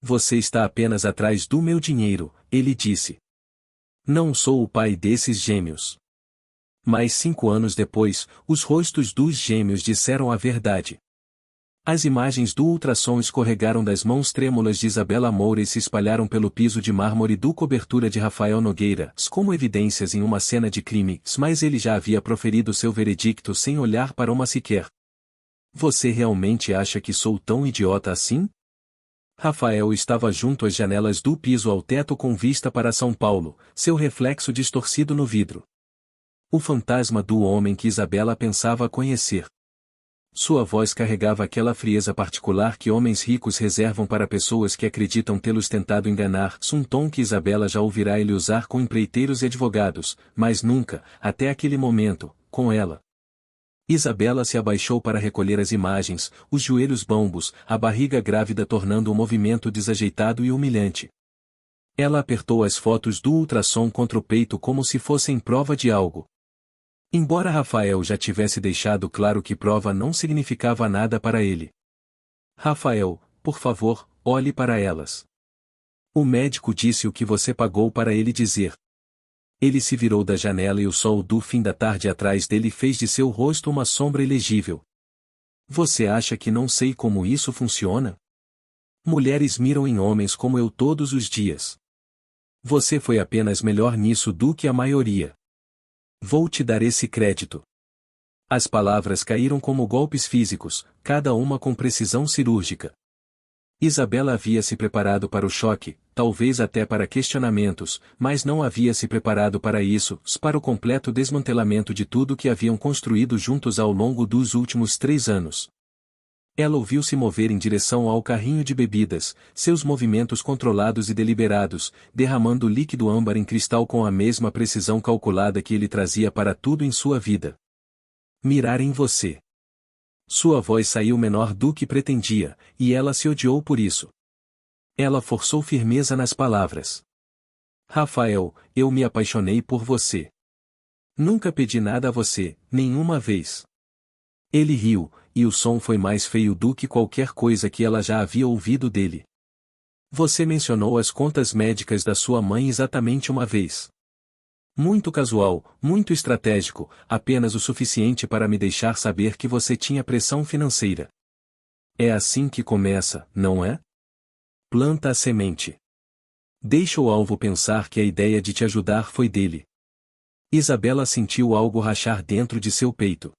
Você está apenas atrás do meu dinheiro, ele disse. Não sou o pai desses gêmeos. Mas 5 anos depois, os rostos dos gêmeos disseram a verdade. As imagens do ultrassom escorregaram das mãos trêmulas de Isabela Moura e se espalharam pelo piso de mármore do cobertura de Rafael Nogueira, como evidências em uma cena de crime, mas ele já havia proferido seu veredicto sem olhar para uma sequer. Você realmente acha que sou tão idiota assim? Rafael estava junto às janelas do piso ao teto com vista para São Paulo, seu reflexo distorcido no vidro. O fantasma do homem que Isabela pensava conhecer. Sua voz carregava aquela frieza particular que homens ricos reservam para pessoas que acreditam tê-los tentado enganar, um tom que Isabela já ouvirá ele usar com empreiteiros e advogados, mas nunca, até aquele momento, com ela. Isabela se abaixou para recolher as imagens, os joelhos bambos, a barriga grávida tornando o movimento desajeitado e humilhante. Ela apertou as fotos do ultrassom contra o peito como se fossem prova de algo. Embora Rafael já tivesse deixado claro que prova não significava nada para ele. Rafael, por favor, olhe para elas. O médico disse o que você pagou para ele dizer. Ele se virou da janela e o sol do fim da tarde atrás dele fez de seu rosto uma sombra ilegível. Você acha que não sei como isso funciona? Mulheres miram em homens como eu todos os dias. Você foi apenas melhor nisso do que a maioria. Vou te dar esse crédito. As palavras caíram como golpes físicos, cada uma com precisão cirúrgica. Isabela havia se preparado para o choque, talvez até para questionamentos, mas não havia se preparado para isso, para o completo desmantelamento de tudo que haviam construído juntos ao longo dos últimos 3 anos. Ela ouviu-se mover em direção ao carrinho de bebidas, seus movimentos controlados e deliberados, derramando líquido âmbar em cristal com a mesma precisão calculada que ele trazia para tudo em sua vida. Mirar em você. Sua voz saiu menor do que pretendia, e ela se odiou por isso. Ela forçou firmeza nas palavras. Rafael, eu me apaixonei por você. Nunca pedi nada a você, nenhuma vez. Ele riu, e o som foi mais feio do que qualquer coisa que ela já havia ouvido dele. Você mencionou as contas médicas da sua mãe exatamente uma vez. Muito casual, muito estratégico, apenas o suficiente para me deixar saber que você tinha pressão financeira. É assim que começa, não é? Planta a semente. Deixa o alvo pensar que a ideia de te ajudar foi dele. Isabela sentiu algo rachar dentro de seu peito.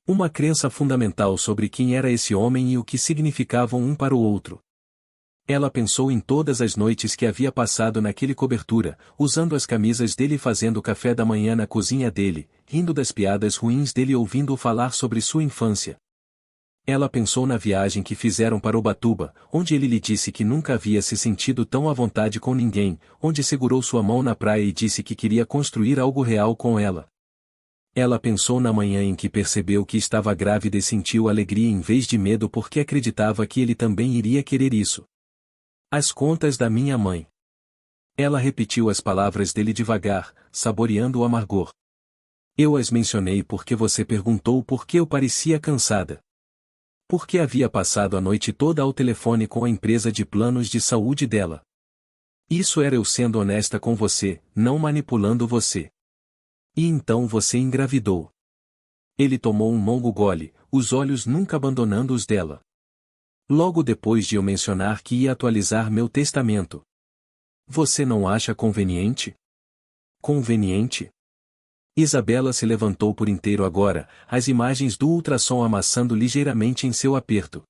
Uma crença fundamental sobre quem era esse homem e o que significavam um para o outro. Ela pensou em todas as noites que havia passado naquele cobertura, usando as camisas dele e fazendo café da manhã na cozinha dele, rindo das piadas ruins dele e ouvindo-o falar sobre sua infância. Ela pensou na viagem que fizeram para Ubatuba, onde ele lhe disse que nunca havia se sentido tão à vontade com ninguém, onde segurou sua mão na praia e disse que queria construir algo real com ela. Ela pensou na manhã em que percebeu que estava grávida e sentiu alegria em vez de medo porque acreditava que ele também iria querer isso. As contas da minha mãe. Ela repetiu as palavras dele devagar, saboreando o amargor. Eu as mencionei porque você perguntou por que eu parecia cansada. Porque havia passado a noite toda ao telefone com a empresa de planos de saúde dela. Isso era eu sendo honesta com você, não manipulando você. E então você engravidou. Ele tomou um longo gole, os olhos nunca abandonando os dela. Logo depois de eu mencionar que ia atualizar meu testamento. Você não acha conveniente? Conveniente? Isabela se levantou por inteiro agora, as imagens do ultrassom amassando ligeiramente em seu aperto.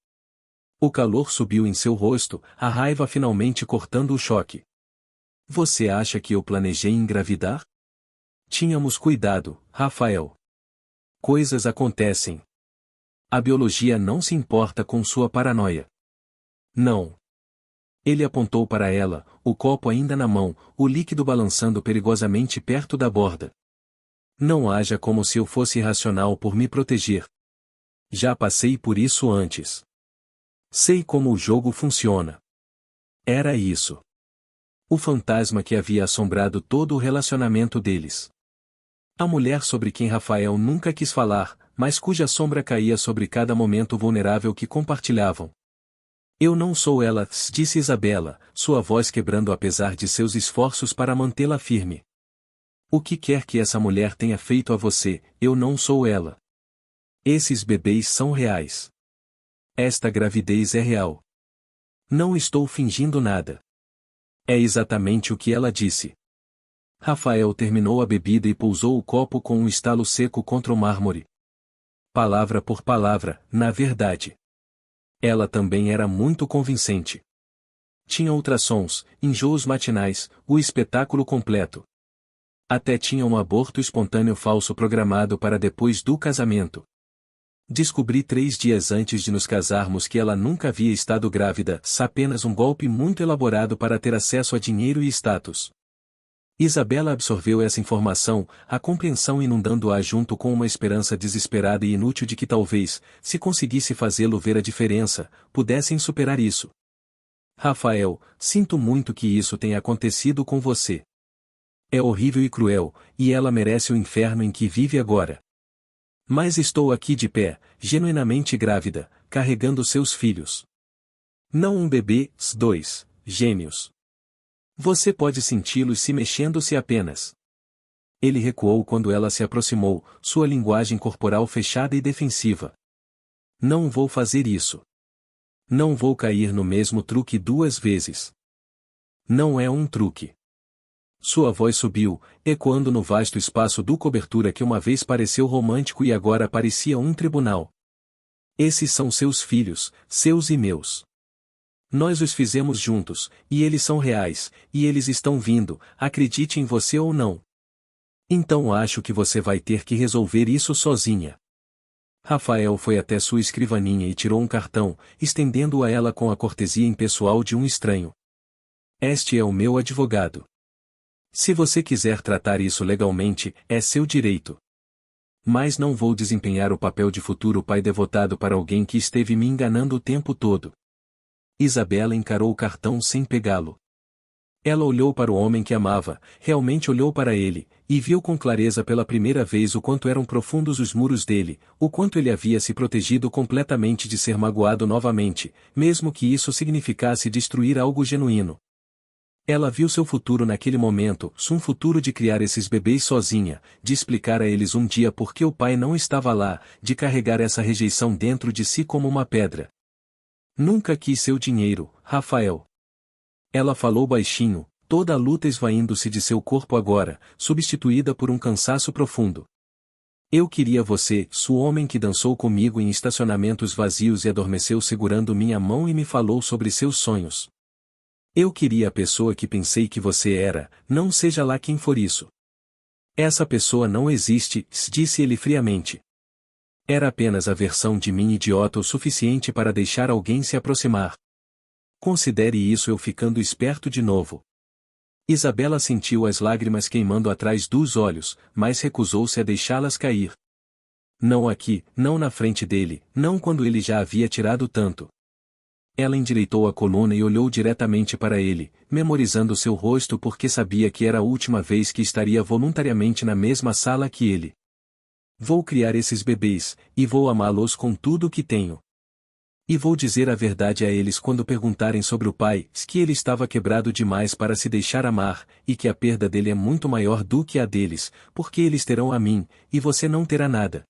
O calor subiu em seu rosto, a raiva finalmente cortando o choque. Você acha que eu planejei engravidar? Tínhamos cuidado, Rafael. Coisas acontecem. A biologia não se importa com sua paranoia. Não. Ele apontou para ela, o copo ainda na mão, o líquido balançando perigosamente perto da borda. Não haja como se eu fosse irracional por me proteger. Já passei por isso antes. Sei como o jogo funciona. Era isso. O fantasma que havia assombrado todo o relacionamento deles. A mulher sobre quem Rafael nunca quis falar, mas cuja sombra caía sobre cada momento vulnerável que compartilhavam. Eu não sou ela, disse Isabela, sua voz quebrando apesar de seus esforços para mantê-la firme. O que quer que essa mulher tenha feito a você, eu não sou ela. Esses bebês são reais. Esta gravidez é real. Não estou fingindo nada. É exatamente o que ela disse. Rafael terminou a bebida e pousou o copo com um estalo seco contra o mármore. Palavra por palavra, na verdade. Ela também era muito convincente. Tinha ultrassons, enjoos matinais, o espetáculo completo. Até tinha um aborto espontâneo falso programado para depois do casamento. Descobri 3 dias antes de nos casarmos que ela nunca havia estado grávida, apenas um golpe muito elaborado para ter acesso a dinheiro e status. Isabela absorveu essa informação, a compreensão inundando-a junto com uma esperança desesperada e inútil de que talvez, se conseguisse fazê-lo ver a diferença, pudessem superar isso. Rafael, sinto muito que isso tenha acontecido com você. É horrível e cruel, e ela merece o inferno em que vive agora. Mas estou aqui de pé, genuinamente grávida, carregando seus filhos. Não um bebê, 2 gêmeos. Você pode senti-los se mexendo-se apenas. Ele recuou quando ela se aproximou, sua linguagem corporal fechada e defensiva. Não vou fazer isso. Não vou cair no mesmo truque 2 vezes. Não é um truque. Sua voz subiu, ecoando no vasto espaço do cobertura que uma vez pareceu romântico e agora parecia um tribunal. Esses são seus filhos, seus e meus. Nós os fizemos juntos, e eles são reais, e eles estão vindo, acredite em você ou não. Então acho que você vai ter que resolver isso sozinha. Rafael foi até sua escrivaninha e tirou um cartão, estendendo-o a ela com a cortesia impessoal de um estranho. Este é o meu advogado. Se você quiser tratar isso legalmente, é seu direito. Mas não vou desempenhar o papel de futuro pai devotado para alguém que esteve me enganando o tempo todo. Isabela encarou o cartão sem pegá-lo. Ela olhou para o homem que amava, realmente olhou para ele, e viu com clareza pela primeira vez o quanto eram profundos os muros dele, o quanto ele havia se protegido completamente de ser magoado novamente, mesmo que isso significasse destruir algo genuíno. Ela viu seu futuro naquele momento, um futuro de criar esses bebês sozinha, de explicar a eles um dia por que o pai não estava lá, de carregar essa rejeição dentro de si como uma pedra. Nunca quis seu dinheiro, Rafael. Ela falou baixinho, toda a luta esvaindo-se de seu corpo agora, substituída por um cansaço profundo. Eu queria você, o homem que dançou comigo em estacionamentos vazios e adormeceu segurando minha mão e me falou sobre seus sonhos. Eu queria a pessoa que pensei que você era, não seja lá quem for isso. Essa pessoa não existe, disse ele friamente. Era apenas a versão de mim idiota o suficiente para deixar alguém se aproximar. Considere isso eu ficando esperto de novo. Isabela sentiu as lágrimas queimando atrás dos olhos, mas recusou-se a deixá-las cair. Não aqui, não na frente dele, não quando ele já havia tirado tanto. Ela endireitou a coluna e olhou diretamente para ele, memorizando seu rosto porque sabia que era a última vez que estaria voluntariamente na mesma sala que ele. Vou criar esses bebês, e vou amá-los com tudo o que tenho. E vou dizer a verdade a eles quando perguntarem sobre o pai, que ele estava quebrado demais para se deixar amar, e que a perda dele é muito maior do que a deles, porque eles terão a mim, e você não terá nada.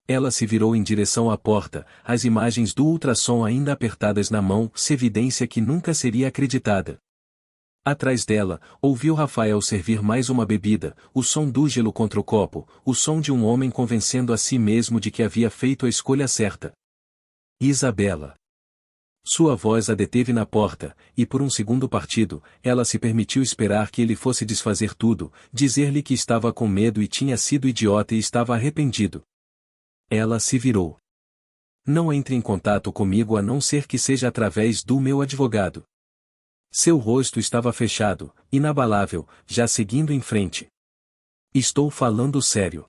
Ela se virou em direção à porta, as imagens do ultrassom ainda apertadas na mão, evidência que nunca seria acreditada. Atrás dela, ouviu Rafael servir mais uma bebida, o som do gelo contra o copo, o som de um homem convencendo a si mesmo de que havia feito a escolha certa. Isabela. Sua voz a deteve na porta, e por um segundo partido, ela se permitiu esperar que ele fosse desfazer tudo, dizer-lhe que estava com medo e tinha sido idiota e estava arrependido. Ela se virou. Não entre em contato comigo a não ser que seja através do meu advogado. Seu rosto estava fechado, inabalável, já seguindo em frente. Estou falando sério.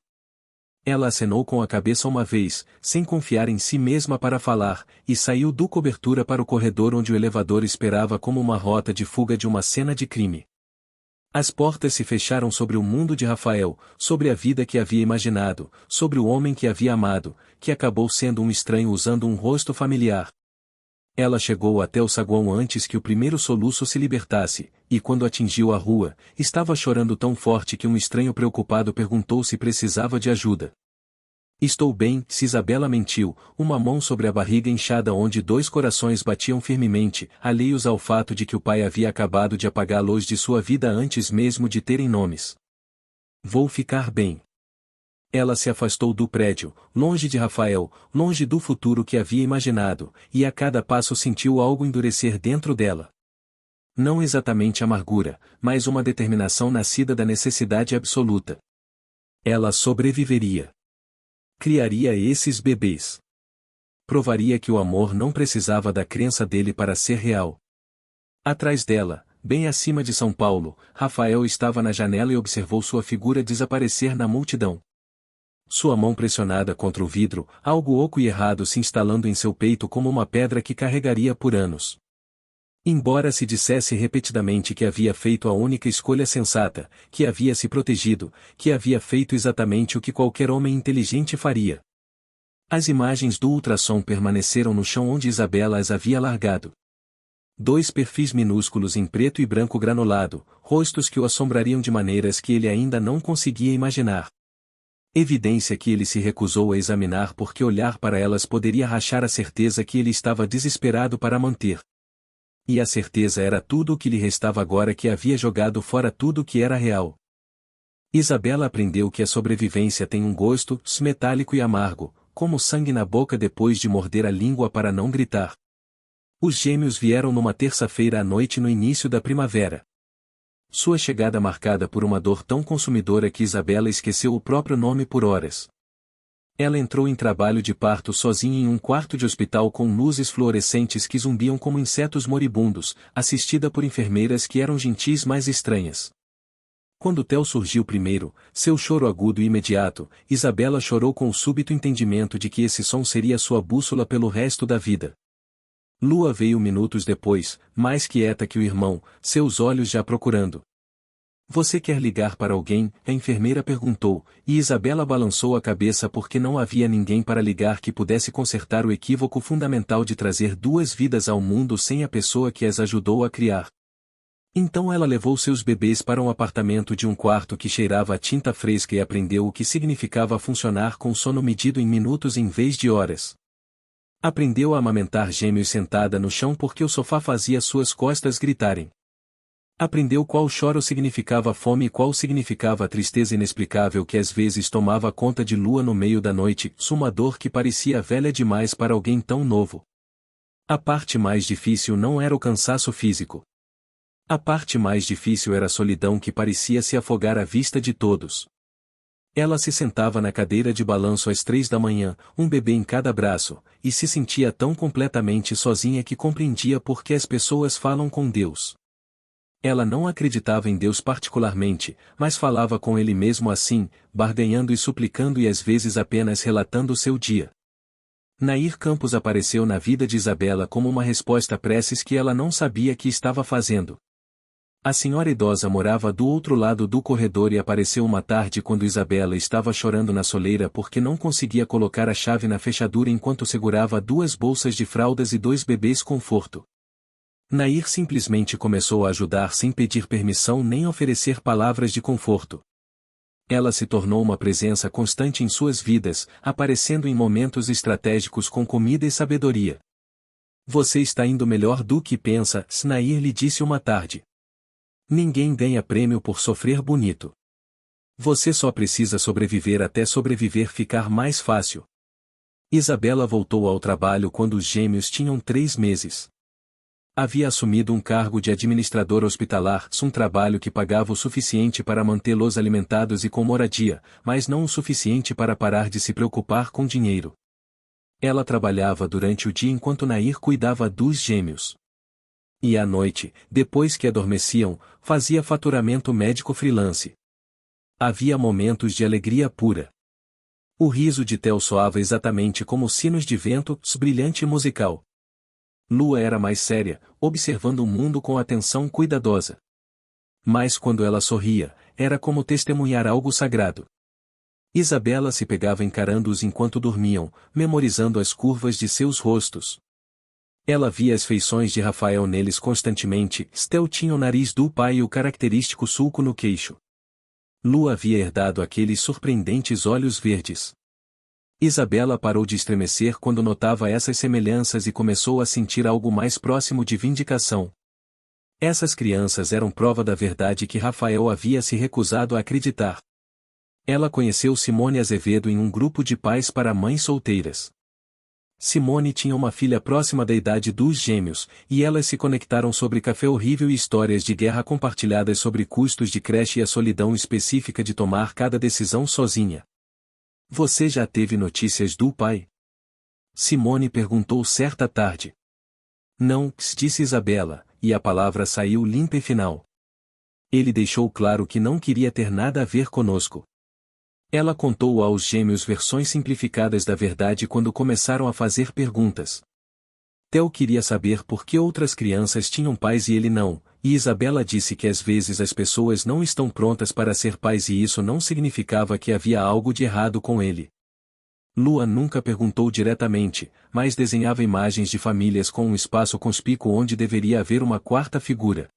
Ela acenou com a cabeça uma vez, sem confiar em si mesma para falar, e saiu do cobertura para o corredor onde o elevador esperava como uma rota de fuga de uma cena de crime. As portas se fecharam sobre o mundo de Rafael, sobre a vida que havia imaginado, sobre o homem que havia amado, que acabou sendo um estranho usando um rosto familiar. Ela chegou até o saguão antes que o primeiro soluço se libertasse, e quando atingiu a rua, estava chorando tão forte que um estranho preocupado perguntou se precisava de ajuda. Estou bem, se Isabela mentiu, uma mão sobre a barriga inchada onde dois corações batiam firmemente, alheios ao fato de que o pai havia acabado de apagar a luz de sua vida antes mesmo de terem nomes. Vou ficar bem. Ela se afastou do prédio, longe de Rafael, longe do futuro que havia imaginado, e a cada passo sentiu algo endurecer dentro dela. Não exatamente amargura, mas uma determinação nascida da necessidade absoluta. Ela sobreviveria. Criaria esses bebês. Provaria que o amor não precisava da crença dele para ser real. Atrás dela, bem acima de São Paulo, Rafael estava na janela e observou sua figura desaparecer na multidão. Sua mão pressionada contra o vidro, algo oco e errado se instalando em seu peito como uma pedra que carregaria por anos. Embora se dissesse repetidamente que havia feito a única escolha sensata, que havia se protegido, que havia feito exatamente o que qualquer homem inteligente faria. As imagens do ultrassom permaneceram no chão onde Isabela as havia largado. Dois perfis minúsculos em preto e branco granulado, rostos que o assombrariam de maneiras que ele ainda não conseguia imaginar. Evidência que ele se recusou a examinar porque olhar para elas poderia rachar a certeza que ele estava desesperado para manter. E a certeza era tudo o que lhe restava agora que havia jogado fora tudo o que era real. Isabela aprendeu que a sobrevivência tem um gosto metálico e amargo, como sangue na boca depois de morder a língua para não gritar. Os gêmeos vieram numa terça-feira à noite no início da primavera. Sua chegada marcada por uma dor tão consumidora que Isabela esqueceu o próprio nome por horas. Ela entrou em trabalho de parto sozinha em um quarto de hospital com luzes fluorescentes que zumbiam como insetos moribundos, assistida por enfermeiras que eram gentis mais estranhas. Quando Theo surgiu primeiro, seu choro agudo e imediato, Isabela chorou com o súbito entendimento de que esse som seria sua bússola pelo resto da vida. Lua veio minutos depois, mais quieta que o irmão, seus olhos já procurando. Você quer ligar para alguém? A enfermeira perguntou, e Isabela balançou a cabeça porque não havia ninguém para ligar que pudesse consertar o equívoco fundamental de trazer duas vidas ao mundo sem a pessoa que as ajudou a criar. Então ela levou seus bebês para um apartamento de um quarto que cheirava a tinta fresca e aprendeu o que significava funcionar com sono medido em minutos em vez de horas. Aprendeu a amamentar gêmeos sentada no chão porque o sofá fazia suas costas gritarem. Aprendeu qual choro significava fome e qual significava a tristeza inexplicável que às vezes tomava conta de Lua no meio da noite, uma dor que parecia velha demais para alguém tão novo. A parte mais difícil não era o cansaço físico. A parte mais difícil era a solidão que parecia se afogar à vista de todos. Ela se sentava na cadeira de balanço às 3 da manhã, um bebê em cada braço, e se sentia tão completamente sozinha que compreendia por que as pessoas falam com Deus. Ela não acreditava em Deus particularmente, mas falava com ele mesmo assim, barganhando e suplicando e às vezes apenas relatando o seu dia. Nair Campos apareceu na vida de Isabela como uma resposta a preces que ela não sabia que estava fazendo. A senhora idosa morava do outro lado do corredor e apareceu uma tarde quando Isabela estava chorando na soleira porque não conseguia colocar a chave na fechadura enquanto segurava duas bolsas de fraldas e dois bebês conforto. Nair simplesmente começou a ajudar sem pedir permissão nem oferecer palavras de conforto. Ela se tornou uma presença constante em suas vidas, aparecendo em momentos estratégicos com comida e sabedoria. Você está indo melhor do que pensa, Nair lhe disse uma tarde. Ninguém ganha prêmio por sofrer bonito. Você só precisa sobreviver até sobreviver ficar mais fácil. Isabela voltou ao trabalho quando os gêmeos tinham 3 meses. Havia assumido um cargo de administrador hospitalar, um trabalho que pagava o suficiente para mantê-los alimentados e com moradia, mas não o suficiente para parar de se preocupar com dinheiro. Ela trabalhava durante o dia enquanto Nair cuidava dos gêmeos. E à noite, depois que adormeciam, fazia faturamento médico freelance. Havia momentos de alegria pura. O riso de Theo soava exatamente como sinos de vento, brilhante e musical. Lua era mais séria, observando o mundo com atenção cuidadosa. Mas quando ela sorria, era como testemunhar algo sagrado. Isabela se pegava encarando-os enquanto dormiam, memorizando as curvas de seus rostos. Ela via as feições de Rafael neles constantemente. Theo tinha o nariz do pai e o característico sulco no queixo. Lu havia herdado aqueles surpreendentes olhos verdes. Isabela parou de estremecer quando notava essas semelhanças e começou a sentir algo mais próximo de vindicação. Essas crianças eram prova da verdade que Rafael havia se recusado a acreditar. Ela conheceu Simone Azevedo em um grupo de pais para mães solteiras. Simone tinha uma filha próxima da idade dos gêmeos, e elas se conectaram sobre café horrível e histórias de guerra compartilhadas sobre custos de creche e a solidão específica de tomar cada decisão sozinha. Você já teve notícias do pai? Simone perguntou certa tarde. Não, disse Isabela, e a palavra saiu limpa e final. Ele deixou claro que não queria ter nada a ver conosco. Ela contou aos gêmeos versões simplificadas da verdade quando começaram a fazer perguntas. Theo queria saber por que outras crianças tinham pais e ele não, e Isabela disse que às vezes as pessoas não estão prontas para ser pais e isso não significava que havia algo de errado com ele. Lua nunca perguntou diretamente, mas desenhava imagens de famílias com um espaço conspícuo onde deveria haver uma quarta figura.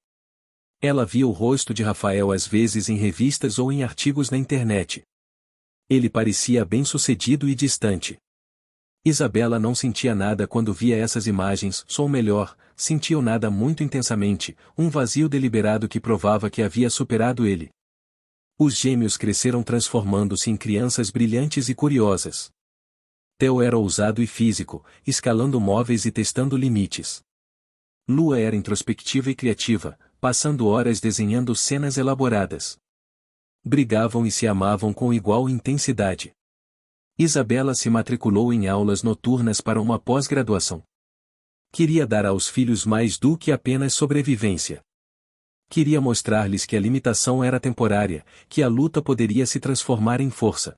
Ela via o rosto de Rafael às vezes em revistas ou em artigos na internet. Ele parecia bem-sucedido e distante. Isabela não sentia nada quando via essas imagens, ou melhor, sentiu nada muito intensamente, um vazio deliberado que provava que havia superado ele. Os gêmeos cresceram transformando-se em crianças brilhantes e curiosas. Theo era ousado e físico, escalando móveis e testando limites. Lua era introspectiva e criativa, passando horas desenhando cenas elaboradas. Brigavam e se amavam com igual intensidade. Isabela se matriculou em aulas noturnas para uma pós-graduação. Queria dar aos filhos mais do que apenas sobrevivência. Queria mostrar-lhes que a limitação era temporária, que a luta poderia se transformar em força.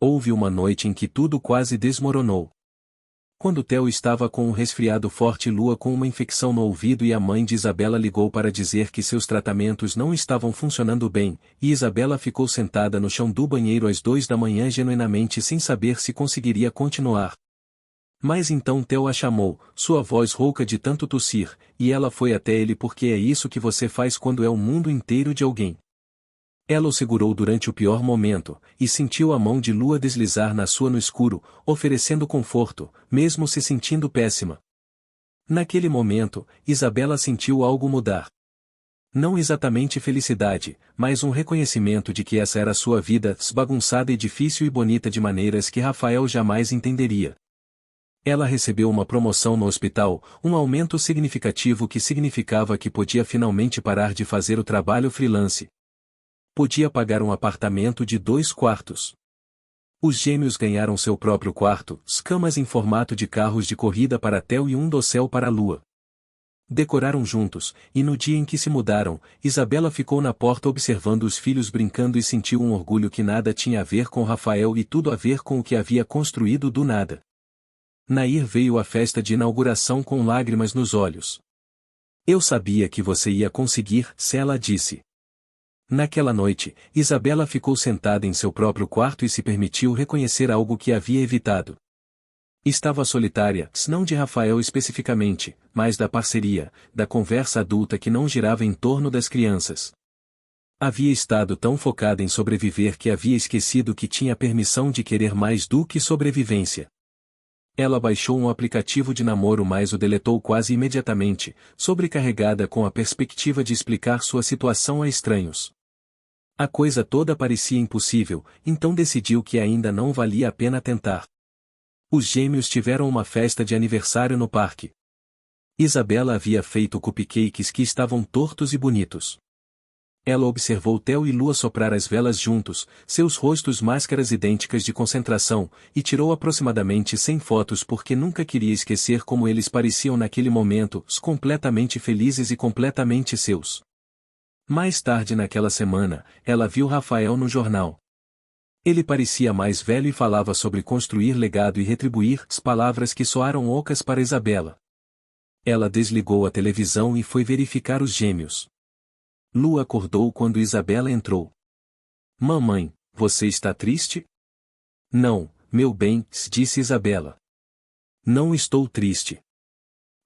Houve uma noite em que tudo quase desmoronou. Quando Theo estava com um resfriado forte e Lua com uma infecção no ouvido e a mãe de Isabela ligou para dizer que seus tratamentos não estavam funcionando bem, e Isabela ficou sentada no chão do banheiro às 2 da manhã genuinamente sem saber se conseguiria continuar. Mas então Theo a chamou, sua voz rouca de tanto tossir, e ela foi até ele porque é isso que você faz quando é o mundo inteiro de alguém. Ela o segurou durante o pior momento, e sentiu a mão de Lua deslizar na sua no escuro, oferecendo conforto, mesmo se sentindo péssima. Naquele momento, Isabela sentiu algo mudar. Não exatamente felicidade, mas um reconhecimento de que essa era sua vida, bagunçada e difícil e bonita de maneiras que Rafael jamais entenderia. Ela recebeu uma promoção no hospital, um aumento significativo que significava que podia finalmente parar de fazer o trabalho freelance. Podia pagar um apartamento de 2 quartos. Os gêmeos ganharam seu próprio quarto, camas em formato de carros de corrida para Theo e um dossel para a Lua. Decoraram juntos, e no dia em que se mudaram, Isabela ficou na porta observando os filhos brincando e sentiu um orgulho que nada tinha a ver com Rafael e tudo a ver com o que havia construído do nada. Nair veio à festa de inauguração com lágrimas nos olhos. Eu sabia que você ia conseguir, ela disse. Naquela noite, Isabela ficou sentada em seu próprio quarto e se permitiu reconhecer algo que havia evitado. Estava solitária, não de Rafael especificamente, mas da parceria, da conversa adulta que não girava em torno das crianças. Havia estado tão focada em sobreviver que havia esquecido que tinha permissão de querer mais do que sobrevivência. Ela baixou um aplicativo de namoro mas o deletou quase imediatamente, sobrecarregada com a perspectiva de explicar sua situação a estranhos. A coisa toda parecia impossível, então decidiu que ainda não valia a pena tentar. Os gêmeos tiveram uma festa de aniversário no parque. Isabela havia feito cupcakes que estavam tortos e bonitos. Ela observou Theo e Lua soprar as velas juntos, seus rostos máscaras idênticas de concentração, e tirou aproximadamente 100 fotos porque nunca queria esquecer como eles pareciam naquele momento, completamente felizes e completamente seus. Mais tarde naquela semana, ela viu Rafael no jornal. Ele parecia mais velho e falava sobre construir legado e retribuir, palavras que soaram ocas para Isabela. Ela desligou a televisão e foi verificar os gêmeos. Lu acordou quando Isabela entrou. Mamãe, você está triste? Não, meu bem, disse Isabela. Não estou triste.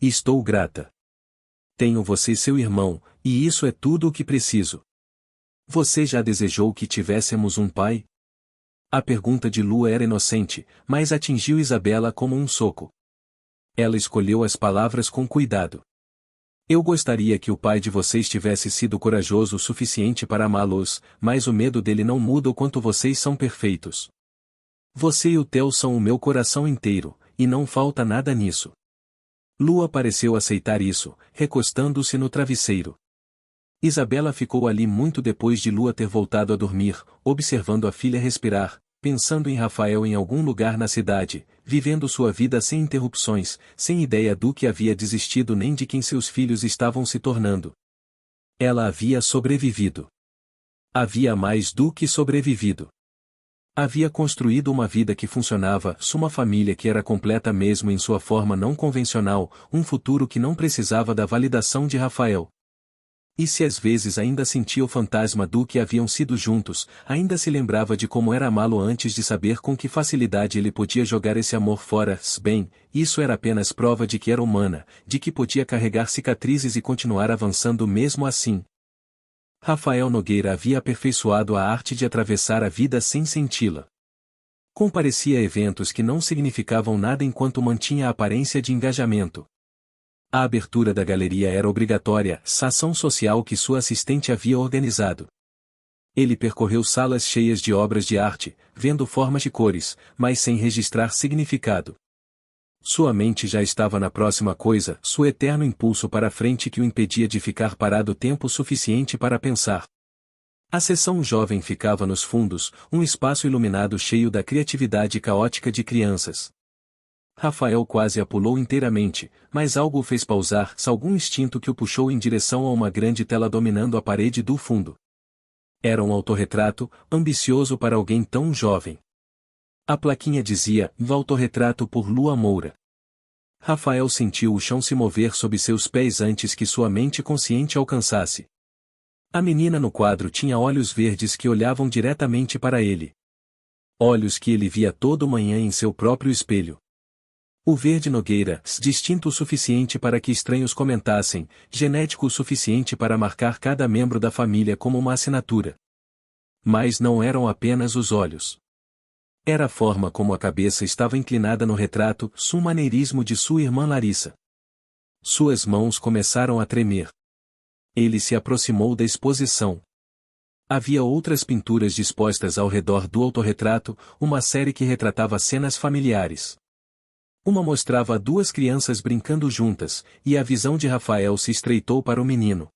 Estou grata. Tenho você seu irmão, e isso é tudo o que preciso. Você já desejou que tivéssemos um pai? A pergunta de Lua era inocente, mas atingiu Isabela como um soco. Ela escolheu as palavras com cuidado. Eu gostaria que o pai de vocês tivesse sido corajoso o suficiente para amá-los, mas o medo dele não muda o quanto vocês são perfeitos. Você e o Theo são o meu coração inteiro, e não falta nada nisso. Lua pareceu aceitar isso, recostando-se no travesseiro. Isabela ficou ali muito depois de Lua ter voltado a dormir, observando a filha respirar, pensando em Rafael em algum lugar na cidade, vivendo sua vida sem interrupções, sem ideia do que havia desistido nem de quem seus filhos estavam se tornando. Ela havia sobrevivido. Havia mais do que sobrevivido. Havia construído uma vida que funcionava, uma família que era completa mesmo em sua forma não convencional, um futuro que não precisava da validação de Rafael. E se às vezes ainda sentia o fantasma do que haviam sido juntos, ainda se lembrava de como era amá-lo antes de saber com que facilidade ele podia jogar esse amor fora, bem, isso era apenas prova de que era humana, de que podia carregar cicatrizes e continuar avançando mesmo assim. Rafael Nogueira havia aperfeiçoado a arte de atravessar a vida sem senti-la. Comparecia a eventos que não significavam nada enquanto mantinha a aparência de engajamento. A abertura da galeria era obrigatória, ação social que sua assistente havia organizado. Ele percorreu salas cheias de obras de arte, vendo formas de cores, mas sem registrar significado. Sua mente já estava na próxima coisa, seu eterno impulso para a frente que o impedia de ficar parado tempo suficiente para pensar. A seção jovem ficava nos fundos, um espaço iluminado cheio da criatividade caótica de crianças. Rafael quase a pulou inteiramente, mas algo o fez pausar, algum instinto que o puxou em direção a uma grande tela dominando a parede do fundo. Era um autorretrato, ambicioso para alguém tão jovem. A plaquinha dizia, autorretrato por Lua Moura. Rafael sentiu o chão se mover sob seus pés antes que sua mente consciente alcançasse. A menina no quadro tinha olhos verdes que olhavam diretamente para ele. Olhos que ele via toda manhã em seu próprio espelho. O verde Nogueira, distinto o suficiente para que estranhos comentassem, genético o suficiente para marcar cada membro da família como uma assinatura. Mas não eram apenas os olhos. Era a forma como a cabeça estava inclinada no retrato, maneirismo de sua irmã Larissa. Suas mãos começaram a tremer. Ele se aproximou da exposição. Havia outras pinturas dispostas ao redor do autorretrato, uma série que retratava cenas familiares. Uma mostrava duas crianças brincando juntas, e a visão de Rafael se estreitou para o menino.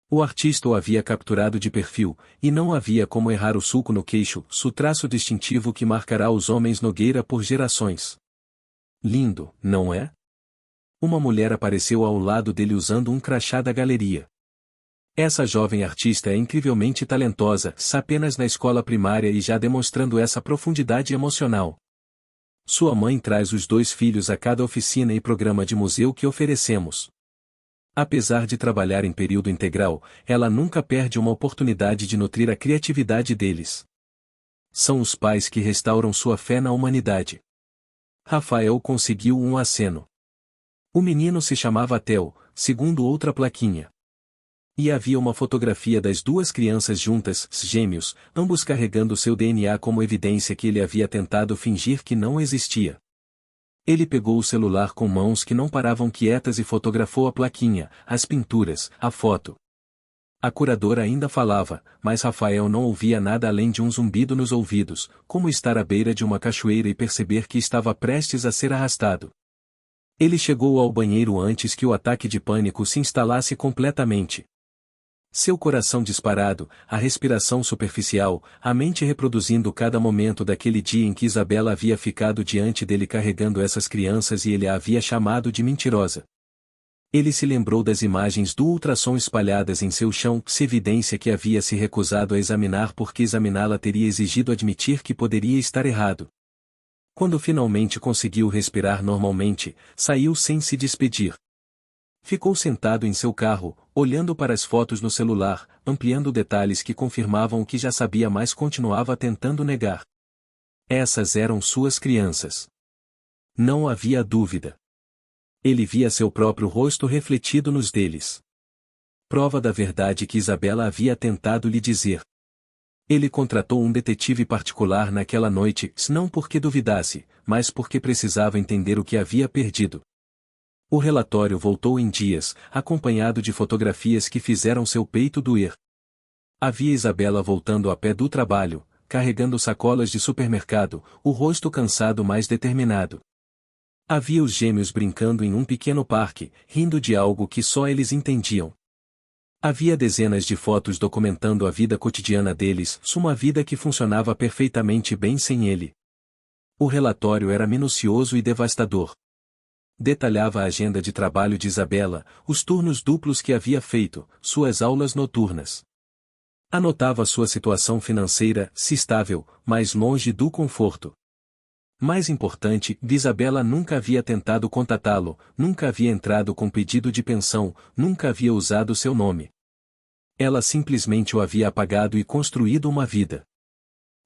O artista o havia capturado de perfil, e não havia como errar o sulco no queixo, o traço distintivo que marcará os homens Nogueira por gerações. Lindo, não é? Uma mulher apareceu ao lado dele usando um crachá da galeria. Essa jovem artista é incrivelmente talentosa, apenas na escola primária e já demonstrando essa profundidade emocional. Sua mãe traz os dois filhos a cada oficina e programa de museu que oferecemos. Apesar de trabalhar em período integral, ela nunca perde uma oportunidade de nutrir a criatividade deles. São os pais que restauram sua fé na humanidade. Rafael conseguiu um aceno. O menino se chamava Theo, segundo outra plaquinha. E havia uma fotografia das duas crianças juntas, gêmeos, ambos carregando seu DNA como evidência que ele havia tentado fingir que não existia. Ele pegou o celular com mãos que não paravam quietas e fotografou a plaquinha, as pinturas, a foto. A curadora ainda falava, mas Rafael não ouvia nada além de um zumbido nos ouvidos, como estar à beira de uma cachoeira e perceber que estava prestes a ser arrastado. Ele chegou ao banheiro antes que o ataque de pânico se instalasse completamente. Seu coração disparado, a respiração superficial, a mente reproduzindo cada momento daquele dia em que Isabela havia ficado diante dele carregando essas crianças e ele a havia chamado de mentirosa. Ele se lembrou das imagens do ultrassom espalhadas em seu chão, evidência que havia se recusado a examinar porque examiná-la teria exigido admitir que poderia estar errado. Quando finalmente conseguiu respirar normalmente, saiu sem se despedir. Ficou sentado em seu carro, olhando para as fotos no celular, ampliando detalhes que confirmavam o que já sabia mas continuava tentando negar. Essas eram suas crianças. Não havia dúvida. Ele via seu próprio rosto refletido nos deles. Prova da verdade que Isabela havia tentado lhe dizer. Ele contratou um detetive particular naquela noite, não porque duvidasse, mas porque precisava entender o que havia perdido. O relatório voltou em dias, acompanhado de fotografias que fizeram seu peito doer. Havia Isabela voltando a pé do trabalho, carregando sacolas de supermercado, o rosto cansado mas determinado. Havia os gêmeos brincando em um pequeno parque, rindo de algo que só eles entendiam. Havia dezenas de fotos documentando a vida cotidiana deles, uma vida que funcionava perfeitamente bem sem ele. O relatório era minucioso e devastador. Detalhava a agenda de trabalho de Isabela, os turnos duplos que havia feito, suas aulas noturnas. Anotava sua situação financeira, se estável, mas longe do conforto. Mais importante, Isabela nunca havia tentado contatá-lo, nunca havia entrado com pedido de pensão, nunca havia usado seu nome. Ela simplesmente o havia apagado e construído uma vida.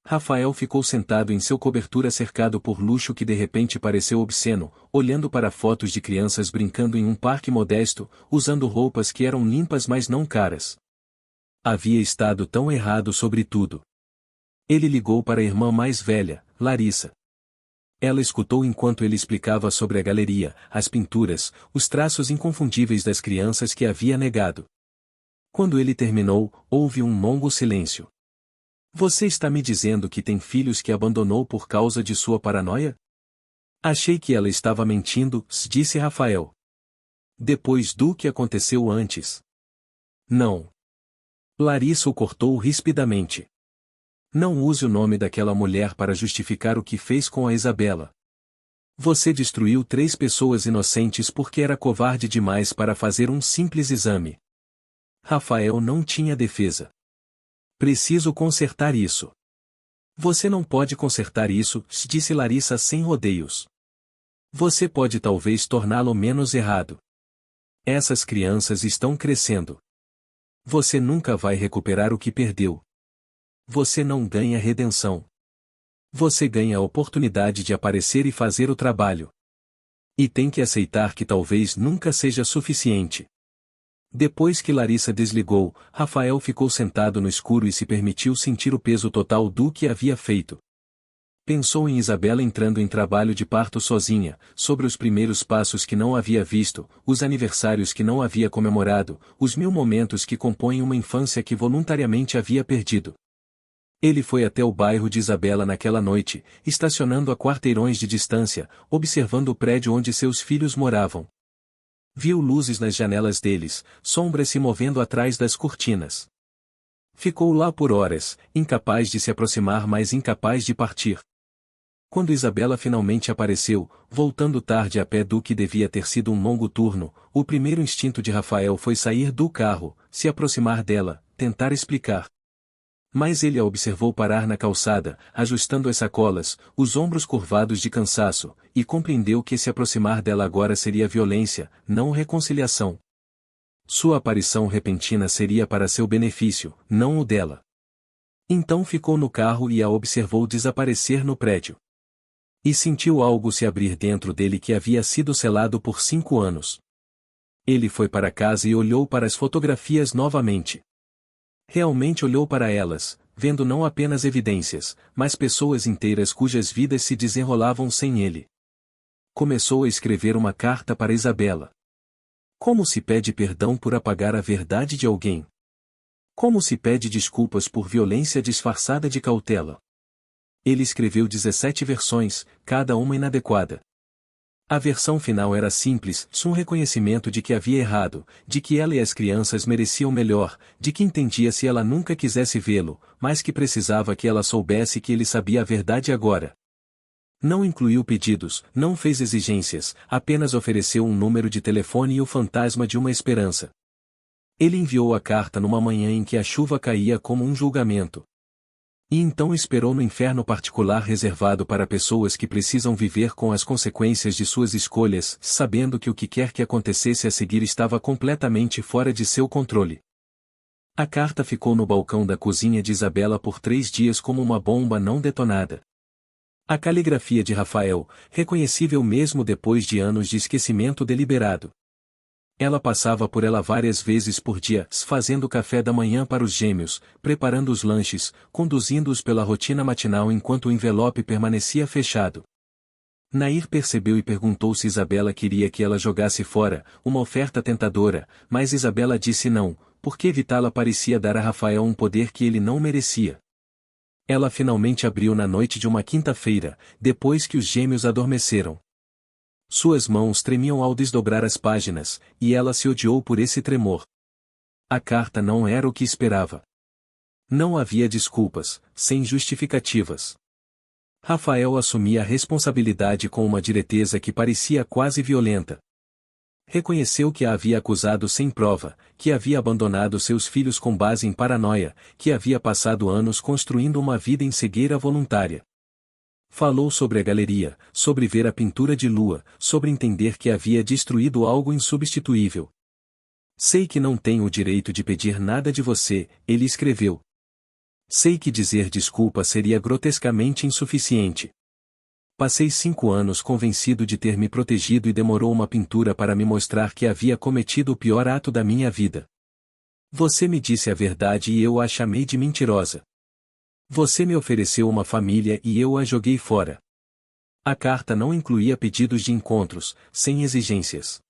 Rafael ficou sentado em seu cobertura cercado por luxo que de repente pareceu obsceno, olhando para fotos de crianças brincando em um parque modesto, usando roupas que eram limpas mas não caras. Havia estado tão errado sobre tudo. Ele ligou para a irmã mais velha, Larissa. Ela escutou enquanto ele explicava sobre a galeria, as pinturas, os traços inconfundíveis das crianças que havia negado. Quando ele terminou, houve um longo silêncio. Você está me dizendo que tem filhos que abandonou por causa de sua paranoia? Achei que ela estava mentindo, disse Rafael. Depois do que aconteceu antes. Não. Larissa o cortou rispidamente. Não use o nome daquela mulher para justificar o que fez com a Isabela. Você destruiu 3 pessoas inocentes porque era covarde demais para fazer um simples exame. Rafael não tinha defesa. Preciso consertar isso. Você não pode consertar isso, disse Larissa sem rodeios. Você pode talvez torná-lo menos errado. Essas crianças estão crescendo. Você nunca vai recuperar o que perdeu. Você não ganha redenção. Você ganha a oportunidade de aparecer e fazer o trabalho. E tem que aceitar que talvez nunca seja suficiente. Depois que Larissa desligou, Rafael ficou sentado no escuro e se permitiu sentir o peso total do que havia feito. Pensou em Isabela entrando em trabalho de parto sozinha, sobre os primeiros passos que não havia visto, os aniversários que não havia comemorado, os 1000 momentos que compõem uma infância que voluntariamente havia perdido. Ele foi até o bairro de Isabela naquela noite, estacionando a quarteirões de distância, observando o prédio onde seus filhos moravam. Viu luzes nas janelas deles, sombras se movendo atrás das cortinas. Ficou lá por horas, incapaz de se aproximar mas incapaz de partir. Quando Isabela finalmente apareceu, voltando tarde a pé do que devia ter sido um longo turno, o primeiro instinto de Rafael foi sair do carro, se aproximar dela, tentar explicar. Mas ele a observou parar na calçada, ajustando as sacolas, os ombros curvados de cansaço, e compreendeu que se aproximar dela agora seria violência, não reconciliação. Sua aparição repentina seria para seu benefício, não o dela. Então ficou no carro e a observou desaparecer no prédio. E sentiu algo se abrir dentro dele que havia sido selado por 5 anos. Ele foi para casa e olhou para as fotografias novamente. Realmente olhou para elas, vendo não apenas evidências, mas pessoas inteiras cujas vidas se desenrolavam sem ele. Começou a escrever uma carta para Isabela. Como se pede perdão por apagar a verdade de alguém? Como se pede desculpas por violência disfarçada de cautela? Ele escreveu 17 versões, cada uma inadequada. A versão final era simples, um reconhecimento de que havia errado, de que ela e as crianças mereciam melhor, de que entendia se ela nunca quisesse vê-lo, mas que precisava que ela soubesse que ele sabia a verdade agora. Não incluiu pedidos, não fez exigências, apenas ofereceu um número de telefone e o fantasma de uma esperança. Ele enviou a carta numa manhã em que a chuva caía como um julgamento. E então esperou no inferno particular reservado para pessoas que precisam viver com as consequências de suas escolhas, sabendo que o que quer que acontecesse a seguir estava completamente fora de seu controle. A carta ficou no balcão da cozinha de Isabela por 3 dias como uma bomba não detonada. A caligrafia de Rafael, reconhecível mesmo depois de anos de esquecimento deliberado. Ela passava por ela várias vezes por dia, fazendo café da manhã para os gêmeos, preparando os lanches, conduzindo-os pela rotina matinal enquanto o envelope permanecia fechado. Nair percebeu e perguntou se Isabela queria que ela jogasse fora, uma oferta tentadora, mas Isabela disse não, porque evitá-la parecia dar a Rafael um poder que ele não merecia. Ela finalmente abriu na noite de uma quinta-feira, depois que os gêmeos adormeceram. Suas mãos tremiam ao desdobrar as páginas, e ela se odiou por esse tremor. A carta não era o que esperava. Não havia desculpas, sem justificativas. Rafael assumia a responsabilidade com uma direiteza que parecia quase violenta. Reconheceu que a havia acusado sem prova, que havia abandonado seus filhos com base em paranoia, que havia passado anos construindo uma vida em cegueira voluntária. Falou sobre a galeria, sobre ver a pintura de lua, sobre entender que havia destruído algo insubstituível. Sei que não tenho o direito de pedir nada de você, ele escreveu. Sei que dizer desculpa seria grotescamente insuficiente. Passei 5 anos convencido de ter me protegido e demorou uma pintura para me mostrar que havia cometido o pior ato da minha vida. Você me disse a verdade e eu a chamei de mentirosa. Você me ofereceu uma família e eu a joguei fora. A carta não incluía pedidos de encontros, sem exigências.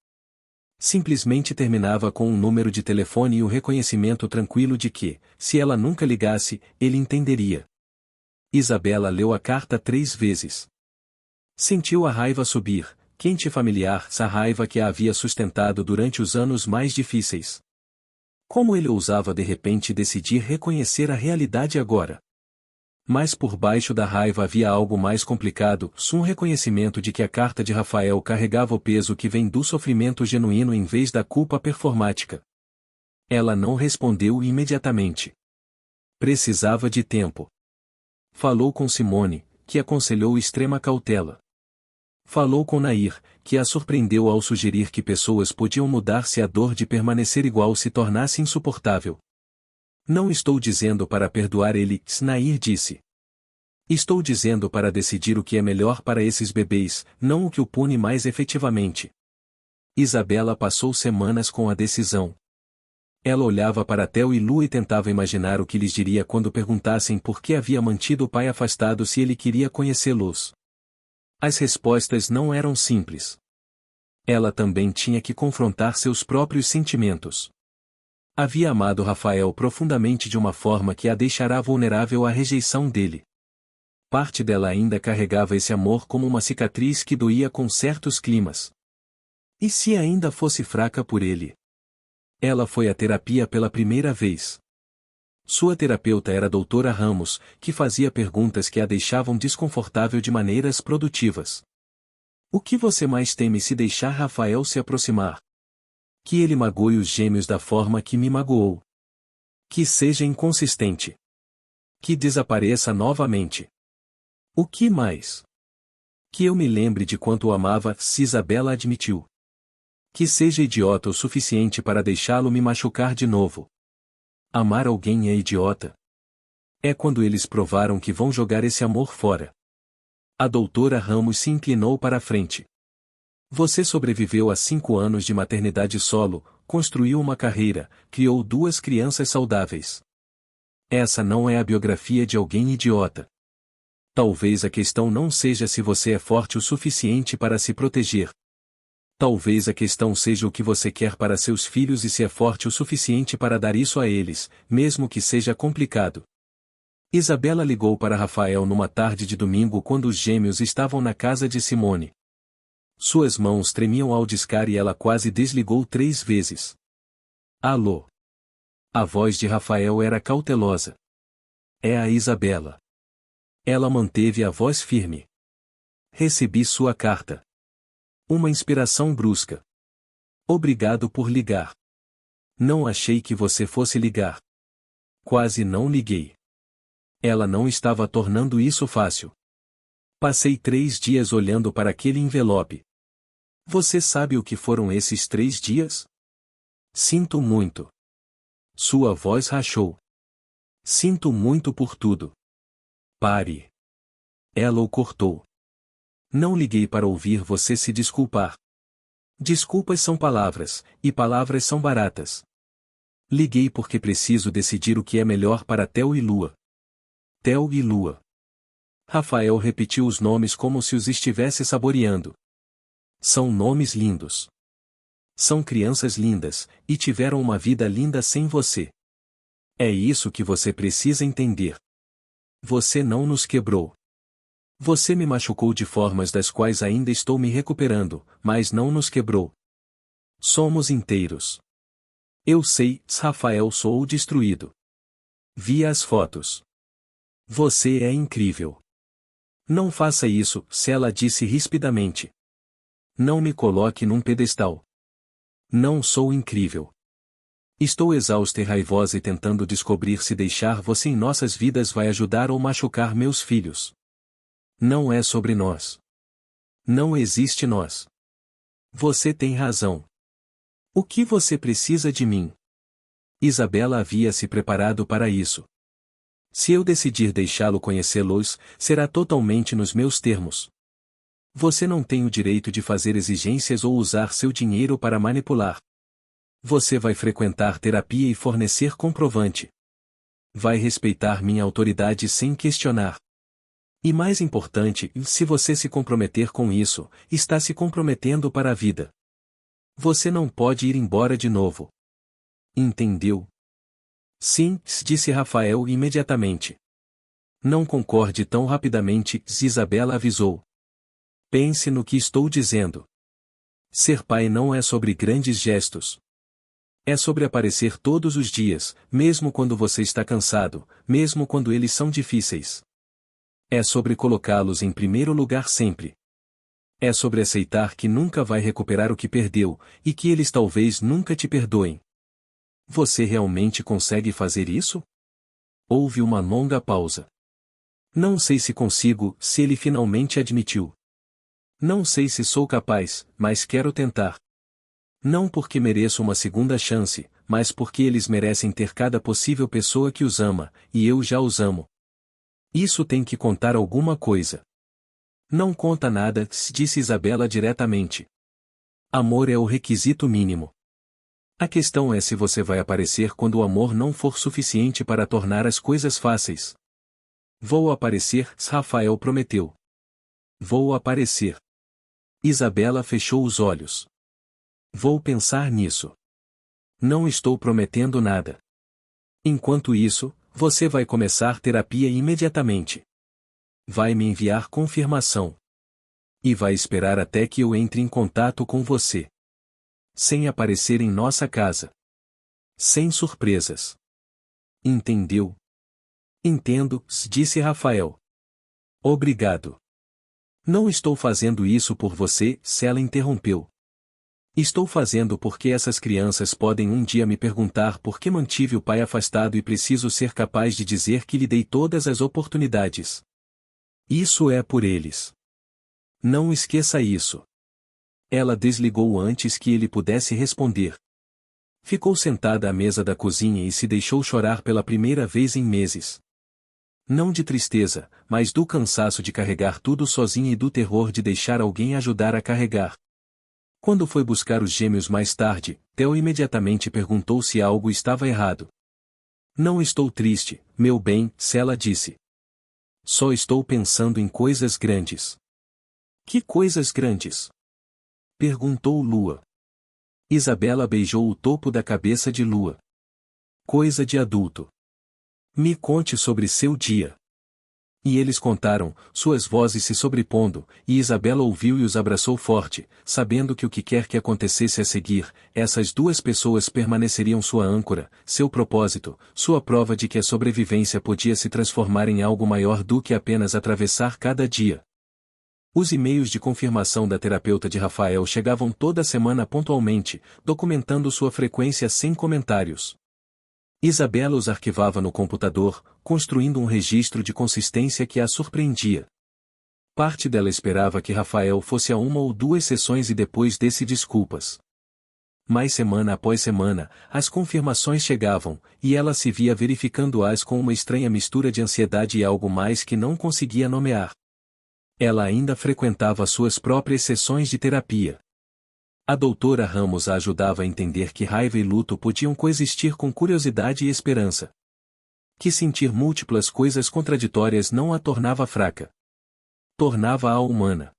Simplesmente terminava com um número de telefone e o reconhecimento tranquilo de que, se ela nunca ligasse, ele entenderia. Isabela leu a carta 3 vezes. Sentiu a raiva subir, quente e familiar, essa raiva que a havia sustentado durante os anos mais difíceis. Como ele ousava de repente decidir reconhecer a realidade agora? Mas por baixo da raiva havia algo mais complicado, um reconhecimento de que a carta de Rafael carregava o peso que vem do sofrimento genuíno em vez da culpa performática. Ela não respondeu imediatamente. Precisava de tempo. Falou com Simone, que aconselhou extrema cautela. Falou com Nair, que a surpreendeu ao sugerir que pessoas podiam mudar se a dor de permanecer igual se tornasse insuportável. Não estou dizendo para perdoar ele, Nair disse. Estou dizendo para decidir o que é melhor para esses bebês, não o que o pune mais efetivamente. Isabela passou semanas com a decisão. Ela olhava para Theo e Lu e tentava imaginar o que lhes diria quando perguntassem por que havia mantido o pai afastado se ele queria conhecê-los. As respostas não eram simples. Ela também tinha que confrontar seus próprios sentimentos. Havia amado Rafael profundamente de uma forma que a deixará vulnerável à rejeição dele. Parte dela ainda carregava esse amor como uma cicatriz que doía com certos climas. E se ainda fosse fraca por ele? Ela foi à terapia pela primeira vez. Sua terapeuta era a doutora Ramos, que fazia perguntas que a deixavam desconfortável de maneiras produtivas. O que você mais teme se deixar Rafael se aproximar? Que ele magoe os gêmeos da forma que me magoou. Que seja inconsistente. Que desapareça novamente. O que mais? Que eu me lembre de quanto o amava, se Isabela admitiu. Que seja idiota o suficiente para deixá-lo me machucar de novo. Amar alguém é idiota. É quando eles provaram que vão jogar esse amor fora. A doutora Ramos se inclinou para a frente. Você sobreviveu a 5 anos de maternidade solo, construiu uma carreira, criou 2 crianças saudáveis. Essa não é a biografia de alguém idiota. Talvez a questão não seja se você é forte o suficiente para se proteger. Talvez a questão seja o que você quer para seus filhos e se é forte o suficiente para dar isso a eles, mesmo que seja complicado. Isabela ligou para Rafael numa tarde de domingo quando os gêmeos estavam na casa de Simone. Suas mãos tremiam ao discar e ela quase desligou 3 vezes. Alô? A voz de Rafael era cautelosa. É a Isabela. Ela manteve a voz firme. Recebi sua carta. Uma inspiração brusca. Obrigado por ligar. Não achei que você fosse ligar. Quase não liguei. Ela não estava tornando isso fácil. Passei 3 dias olhando para aquele envelope. Você sabe o que foram esses 3 dias? Sinto muito. Sua voz rachou. Sinto muito por tudo. Pare. Ela o cortou. Não liguei para ouvir você se desculpar. Desculpas são palavras, e palavras são baratas. Liguei porque preciso decidir o que é melhor para Theo e Lua. Theo e Lua. Rafael repetiu os nomes como se os estivesse saboreando. São nomes lindos. São crianças lindas, e tiveram uma vida linda sem você. É isso que você precisa entender. Você não nos quebrou. Você me machucou de formas das quais ainda estou me recuperando, mas não nos quebrou. Somos inteiros. Eu sei, Rafael soou destruído. Vi as fotos. Você é incrível. Não faça isso, Ela disse rispidamente. Não me coloque num pedestal. Não sou incrível. Estou exausta e raivosa e tentando descobrir se deixar você em nossas vidas vai ajudar ou machucar meus filhos. Não é sobre nós. Não existe nós. Você tem razão. O que você precisa de mim? Isabela havia se preparado para isso. Se eu decidir deixá-lo conhecê-los, será totalmente nos meus termos. Você não tem o direito de fazer exigências ou usar seu dinheiro para manipular. Você vai frequentar terapia e fornecer comprovante. Vai respeitar minha autoridade sem questionar. E mais importante, se você se comprometer com isso, está se comprometendo para a vida. Você não pode ir embora de novo. Entendeu? Sim, disse Rafael imediatamente. Não concorde tão rapidamente, Isabela avisou. Pense no que estou dizendo. Ser pai não é sobre grandes gestos. É sobre aparecer todos os dias, mesmo quando você está cansado, mesmo quando eles são difíceis. É sobre colocá-los em primeiro lugar sempre. É sobre aceitar que nunca vai recuperar o que perdeu, e que eles talvez nunca te perdoem. Você realmente consegue fazer isso? Houve uma longa pausa. Não sei se consigo, se ele finalmente admitiu. Não sei se sou capaz, mas quero tentar. Não porque mereço uma segunda chance, mas porque eles merecem ter cada possível pessoa que os ama, e eu já os amo. Isso tem que contar alguma coisa. Não conta nada, disse Isabela diretamente. Amor é o requisito mínimo. A questão é se você vai aparecer quando o amor não for suficiente para tornar as coisas fáceis. Vou aparecer, Rafael prometeu. Vou aparecer. Isabela fechou os olhos. Vou pensar nisso. Não estou prometendo nada. Enquanto isso, você vai começar terapia imediatamente. Vai me enviar confirmação. E vai esperar até que eu entre em contato com você. Sem aparecer em nossa casa. Sem surpresas. Entendeu? Entendo, disse Rafael. Obrigado. Não estou fazendo isso por você, ela interrompeu. Estou fazendo porque essas crianças podem um dia me perguntar por que mantive o pai afastado e preciso ser capaz de dizer que lhe dei todas as oportunidades. Isso é por eles. Não esqueça isso. Ela desligou antes que ele pudesse responder. Ficou sentada à mesa da cozinha e se deixou chorar pela primeira vez em meses. Não de tristeza, mas do cansaço de carregar tudo sozinha e do terror de deixar alguém ajudar a carregar. Quando foi buscar os gêmeos mais tarde, Theo imediatamente perguntou se algo estava errado. Não estou triste, meu bem, ela disse. Só estou pensando em coisas grandes. Que coisas grandes? Perguntou Lua. Isabela beijou o topo da cabeça de Lua. Coisa de adulto. Me conte sobre seu dia. E eles contaram, suas vozes se sobrepondo, e Isabela ouviu e os abraçou forte, sabendo que o que quer que acontecesse a seguir, essas duas pessoas permaneceriam sua âncora, seu propósito, sua prova de que a sobrevivência podia se transformar em algo maior do que apenas atravessar cada dia. Os e-mails de confirmação da terapeuta de Rafael chegavam toda semana pontualmente, documentando sua frequência sem comentários. Isabela os arquivava no computador, construindo um registro de consistência que a surpreendia. Parte dela esperava que Rafael fosse a uma ou duas sessões e depois desse desculpas. Mas semana após semana, as confirmações chegavam, e ela se via verificando-as com uma estranha mistura de ansiedade e algo mais que não conseguia nomear. Ela ainda frequentava suas próprias sessões de terapia. A doutora Ramos a ajudava a entender que raiva e luto podiam coexistir com curiosidade e esperança. Que sentir múltiplas coisas contraditórias não a tornava fraca. Tornava-a humana.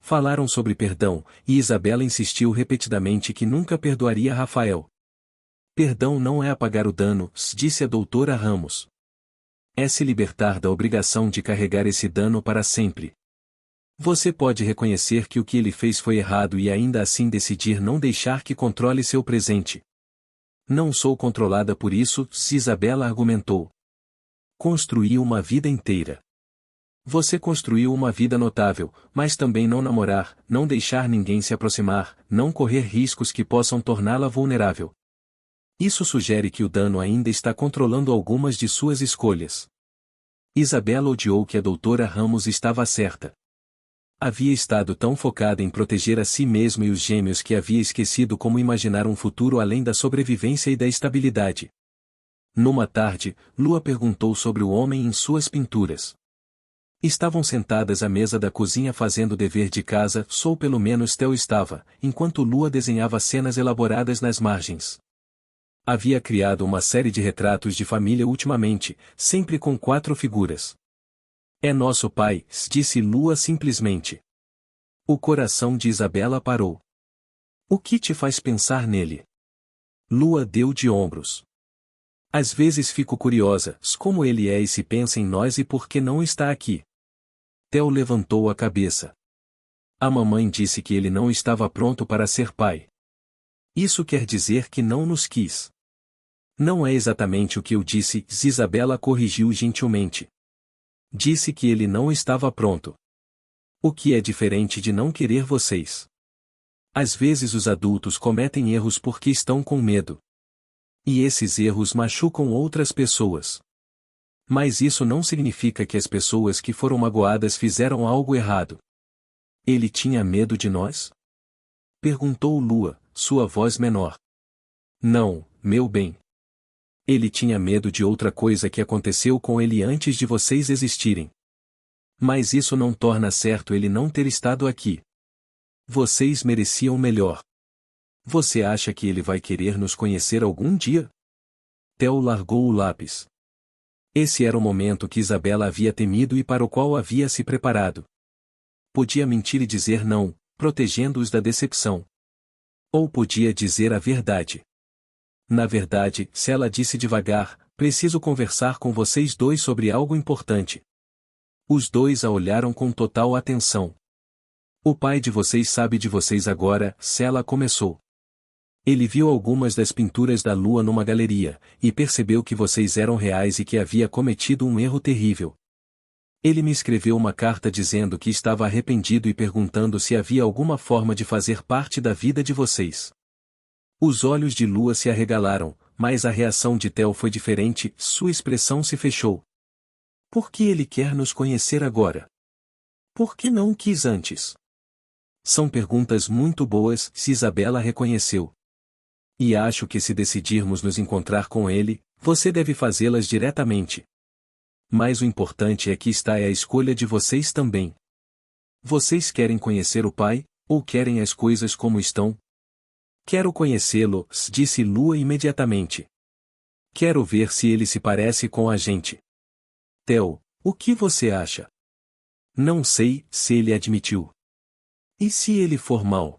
Falaram sobre perdão, e Isabela insistiu repetidamente que nunca perdoaria Rafael. Perdão não é apagar o dano, disse a doutora Ramos. É se libertar da obrigação de carregar esse dano para sempre. Você pode reconhecer que o que ele fez foi errado e ainda assim decidir não deixar que controle seu presente. Não sou controlada por isso, Isabela argumentou. Construí uma vida inteira. Você construiu uma vida notável, mas também não namorar, não deixar ninguém se aproximar, não correr riscos que possam torná-la vulnerável. Isso sugere que o dano ainda está controlando algumas de suas escolhas. Isabela odiou que a doutora Ramos estava certa. Havia estado tão focada em proteger a si mesma e os gêmeos que havia esquecido como imaginar um futuro além da sobrevivência e da estabilidade. Numa tarde, Lua perguntou sobre o homem em suas pinturas. Estavam sentadas à mesa da cozinha fazendo o dever de casa, pelo menos Theo estava, enquanto Lua desenhava cenas elaboradas nas margens. Havia criado uma série de retratos de família ultimamente, sempre com 4 figuras. É nosso pai, disse Lua simplesmente. O coração de Isabela parou. O que te faz pensar nele? Lua deu de ombros. Às vezes fico curiosa, como ele é e se pensa em nós e por que não está aqui. Theo levantou a cabeça. A mamãe disse que ele não estava pronto para ser pai. Isso quer dizer que não nos quis. Não é exatamente o que eu disse, Isabela corrigiu gentilmente. Disse que ele não estava pronto. O que é diferente de não querer vocês. Às vezes os adultos cometem erros porque estão com medo. E esses erros machucam outras pessoas. Mas isso não significa que as pessoas que foram magoadas fizeram algo errado. Ele tinha medo de nós? Perguntou Lua, sua voz menor. Não, meu bem. Ele tinha medo de outra coisa que aconteceu com ele antes de vocês existirem. Mas isso não torna certo ele não ter estado aqui. Vocês mereciam melhor. Você acha que ele vai querer nos conhecer algum dia? Theo largou o lápis. Esse era o momento que Isabela havia temido e para o qual havia se preparado. Podia mentir e dizer não, protegendo-os da decepção. Ou podia dizer a verdade. Na verdade, se ela disse devagar, preciso conversar com vocês dois sobre algo importante. Os dois a olharam com total atenção. O pai de vocês sabe de vocês agora, ela começou. Ele viu algumas das pinturas da Lua numa galeria, e percebeu que vocês eram reais e que havia cometido um erro terrível. Ele me escreveu uma carta dizendo que estava arrependido e perguntando se havia alguma forma de fazer parte da vida de vocês. Os olhos de Lua se arregalaram, mas a reação de Theo foi diferente, sua expressão se fechou. Por que ele quer nos conhecer agora? Por que não quis antes? São perguntas muito boas, se Isabela reconheceu. E acho que se decidirmos nos encontrar com ele, você deve fazê-las diretamente. Mas o importante é que está a escolha de vocês também. Vocês querem conhecer o pai, ou querem as coisas como estão? Quero conhecê-lo, disse Lua imediatamente. Quero ver se ele se parece com a gente. Theo, o que você acha? Não sei, se ele admitiu. E se ele for mau?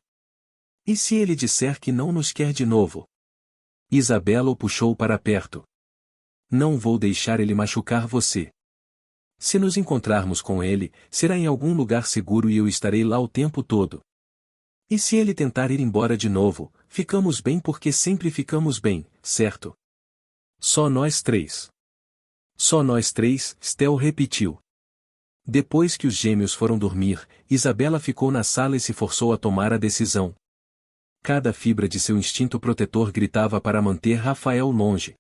E se ele disser que não nos quer de novo? Isabela o puxou para perto. Não vou deixar ele machucar você. Se nos encontrarmos com ele, será em algum lugar seguro e eu estarei lá o tempo todo. E se ele tentar ir embora de novo, ficamos bem porque sempre ficamos bem, certo? Só nós 3. Só nós 3, Theo repetiu. Depois que os gêmeos foram dormir, Isabela ficou na sala e se forçou a tomar a decisão. Cada fibra de seu instinto protetor gritava para manter Rafael longe.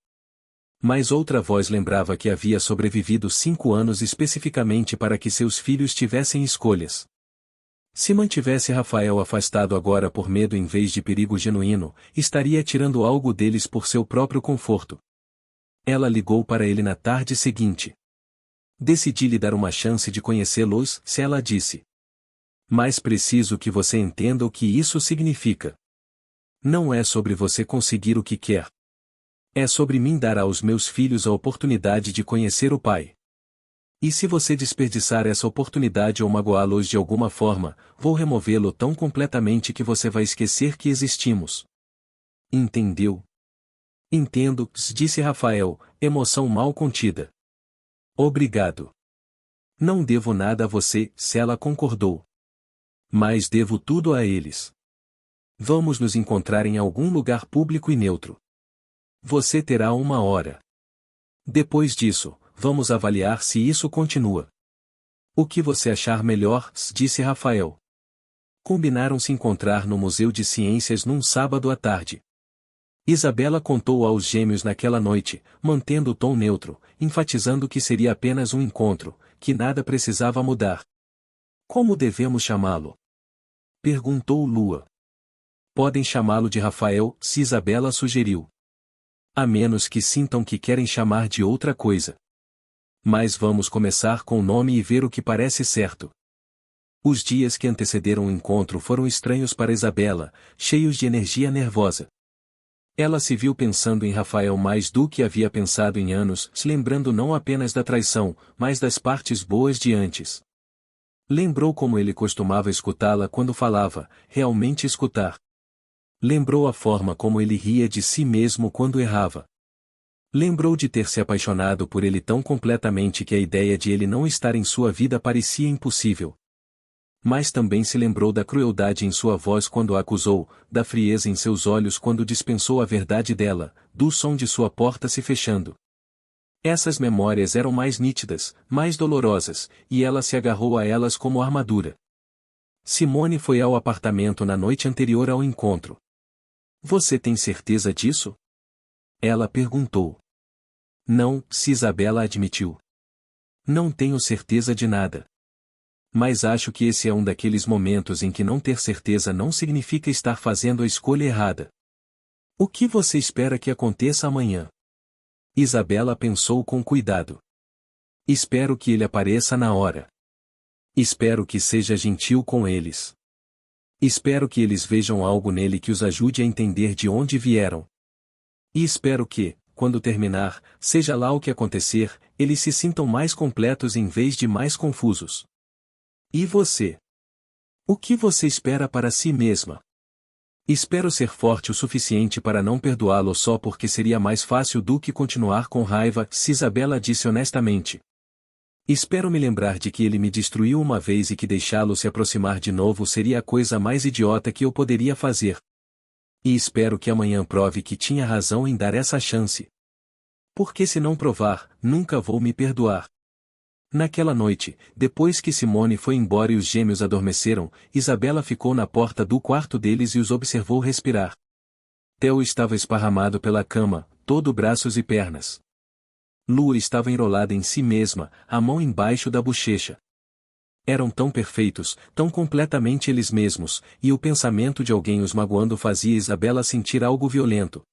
Mas outra voz lembrava que havia sobrevivido 5 anos especificamente para que seus filhos tivessem escolhas. Se mantivesse Rafael afastado agora por medo em vez de perigo genuíno, estaria tirando algo deles por seu próprio conforto. Ela ligou para ele na tarde seguinte. Decidi lhe dar uma chance de conhecê-los, se ela disse. Mas preciso que você entenda o que isso significa. Não é sobre você conseguir o que quer. É sobre mim dar aos meus filhos a oportunidade de conhecer o Pai. E se você desperdiçar essa oportunidade ou magoá-los de alguma forma, vou removê-lo tão completamente que você vai esquecer que existimos. Entendeu? Entendo, disse Rafael, emoção mal contida. Obrigado. Não devo nada a você, se ela concordou. Mas devo tudo a eles. Vamos nos encontrar em algum lugar público e neutro. Você terá 1 hora. Depois disso, vamos avaliar se isso continua. O que você achar melhor, disse Rafael. Combinaram se encontrar no Museu de Ciências num sábado à tarde. Isabela contou aos gêmeos naquela noite, mantendo o tom neutro, enfatizando que seria apenas um encontro, que nada precisava mudar. Como devemos chamá-lo? Perguntou Lua. Podem chamá-lo de Rafael, se Isabela sugeriu. A menos que sintam que querem chamar de outra coisa. Mas vamos começar com o nome e ver o que parece certo. Os dias que antecederam o encontro foram estranhos para Isabela, cheios de energia nervosa. Ela se viu pensando em Rafael mais do que havia pensado em anos, se lembrando não apenas da traição, mas das partes boas de antes. Lembrou como ele costumava escutá-la quando falava, realmente escutar. Lembrou a forma como ele ria de si mesmo quando errava. Lembrou de ter se apaixonado por ele tão completamente que a ideia de ele não estar em sua vida parecia impossível. Mas também se lembrou da crueldade em sua voz quando a acusou, da frieza em seus olhos quando dispensou a verdade dela, do som de sua porta se fechando. Essas memórias eram mais nítidas, mais dolorosas, e ela se agarrou a elas como armadura. Simone foi ao apartamento na noite anterior ao encontro. Você tem certeza disso? Ela perguntou. Não, se Isabela admitiu. Não tenho certeza de nada. Mas acho que esse é um daqueles momentos em que não ter certeza não significa estar fazendo a escolha errada. O que você espera que aconteça amanhã? Isabela pensou com cuidado. Espero que ele apareça na hora. Espero que seja gentil com eles. Espero que eles vejam algo nele que os ajude a entender de onde vieram. E espero que, quando terminar, seja lá o que acontecer, eles se sintam mais completos em vez de mais confusos. E você? O que você espera para si mesma? Espero ser forte o suficiente para não perdoá-lo só porque seria mais fácil do que continuar com raiva, se Isabela disse honestamente. Espero me lembrar de que ele me destruiu uma vez e que deixá-lo se aproximar de novo seria a coisa mais idiota que eu poderia fazer. E espero que amanhã prove que tinha razão em dar essa chance. Porque se não provar, nunca vou me perdoar. Naquela noite, depois que Simone foi embora e os gêmeos adormeceram, Isabela ficou na porta do quarto deles e os observou respirar. Theo estava esparramado pela cama, todo braços e pernas. Lua estava enrolada em si mesma, a mão embaixo da bochecha. Eram tão perfeitos, tão completamente eles mesmos, e o pensamento de alguém os magoando fazia Isabela sentir algo violento.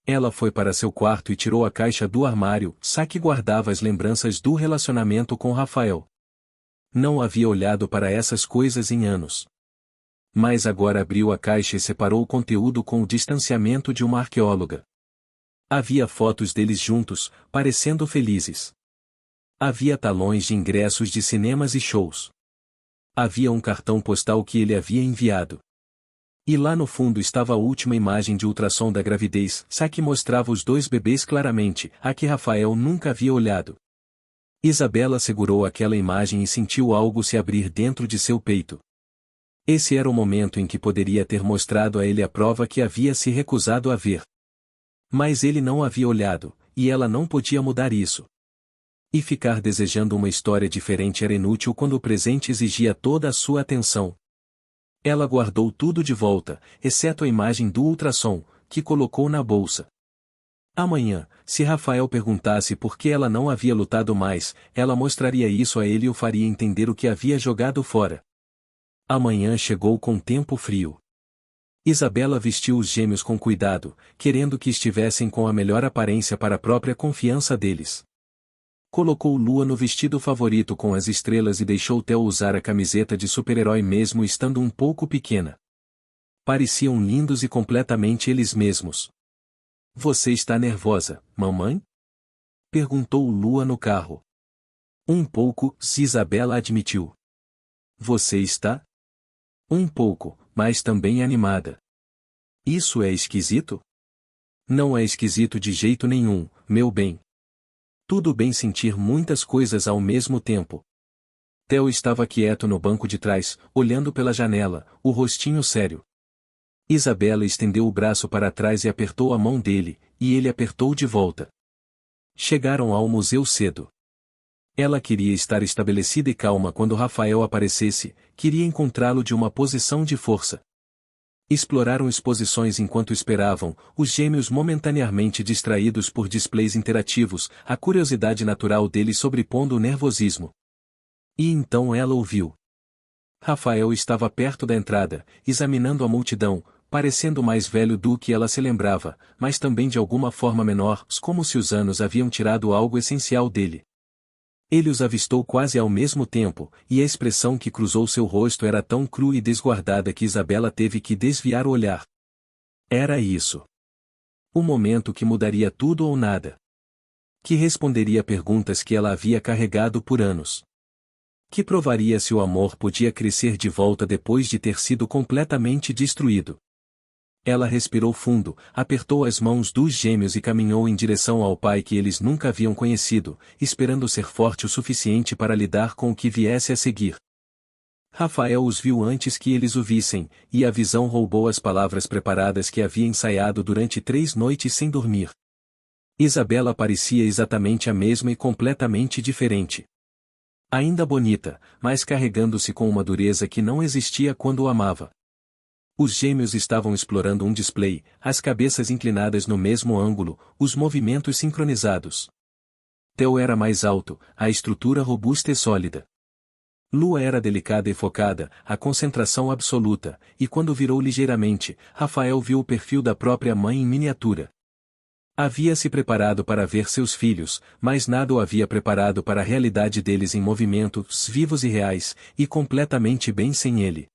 Ela foi para seu quarto e tirou a caixa do armário, que guardava as lembranças do relacionamento com Rafael. Não havia olhado para essas coisas em anos. Mas agora abriu a caixa e separou o conteúdo com o distanciamento de uma arqueóloga. Havia fotos deles juntos, parecendo felizes. Havia talões de ingressos de cinemas e shows. Havia um cartão postal que ele havia enviado. E lá no fundo estava a última imagem de ultrassom da gravidez, que mostrava os 2 bebês claramente, a que Rafael nunca havia olhado. Isabela segurou aquela imagem e sentiu algo se abrir dentro de seu peito. Esse era o momento em que poderia ter mostrado a ele a prova que havia se recusado a ver. Mas ele não havia olhado, e ela não podia mudar isso. E ficar desejando uma história diferente era inútil quando o presente exigia toda a sua atenção. Ela guardou tudo de volta, exceto a imagem do ultrassom, que colocou na bolsa. Amanhã, se Rafael perguntasse por que ela não havia lutado mais, ela mostraria isso a ele e o faria entender o que havia jogado fora. Amanhã chegou com tempo frio. Isabela vestiu os gêmeos com cuidado, querendo que estivessem com a melhor aparência para a própria confiança deles. Colocou Lua no vestido favorito com as estrelas e deixou Theo usar a camiseta de super-herói mesmo estando um pouco pequena. Pareciam lindos e completamente eles mesmos. Você está nervosa, mamãe? Perguntou Lua no carro. Um pouco, Isabela admitiu. Você está? Um pouco, mas também animada. Isso é esquisito? Não é esquisito de jeito nenhum, meu bem. Tudo bem sentir muitas coisas ao mesmo tempo. Theo estava quieto no banco de trás, olhando pela janela, o rostinho sério. Isabela estendeu o braço para trás e apertou a mão dele, e ele apertou de volta. Chegaram ao museu cedo. Ela queria estar estabelecida e calma quando Rafael aparecesse, queria encontrá-lo de uma posição de força. Exploraram exposições enquanto esperavam, os gêmeos momentaneamente distraídos por displays interativos, a curiosidade natural deles sobrepondo o nervosismo. E então ela ouviu. Rafael estava perto da entrada, examinando a multidão, parecendo mais velho do que ela se lembrava, mas também de alguma forma menor, como se os anos haviam tirado algo essencial dele. Ele os avistou quase ao mesmo tempo, e a expressão que cruzou seu rosto era tão crua e desguardada que Isabela teve que desviar o olhar. Era isso. O momento que mudaria tudo ou nada. Que responderia perguntas que ela havia carregado por anos. Que provaria se o amor podia crescer de volta depois de ter sido completamente destruído. Ela respirou fundo, apertou as mãos dos gêmeos e caminhou em direção ao pai que eles nunca haviam conhecido, esperando ser forte o suficiente para lidar com o que viesse a seguir. Rafael os viu antes que eles o vissem, e a visão roubou as palavras preparadas que havia ensaiado durante 3 noites sem dormir. Isabela parecia exatamente a mesma e completamente diferente. Ainda bonita, mas carregando-se com uma dureza que não existia quando o amava. Os gêmeos estavam explorando um display, as cabeças inclinadas no mesmo ângulo, os movimentos sincronizados. Theo era mais alto, a estrutura robusta e sólida. Lua era delicada e focada, a concentração absoluta, e quando virou ligeiramente, Rafael viu o perfil da própria mãe em miniatura. Havia se preparado para ver seus filhos, mas nada o havia preparado para a realidade deles em movimentos vivos e reais, e completamente bem sem ele.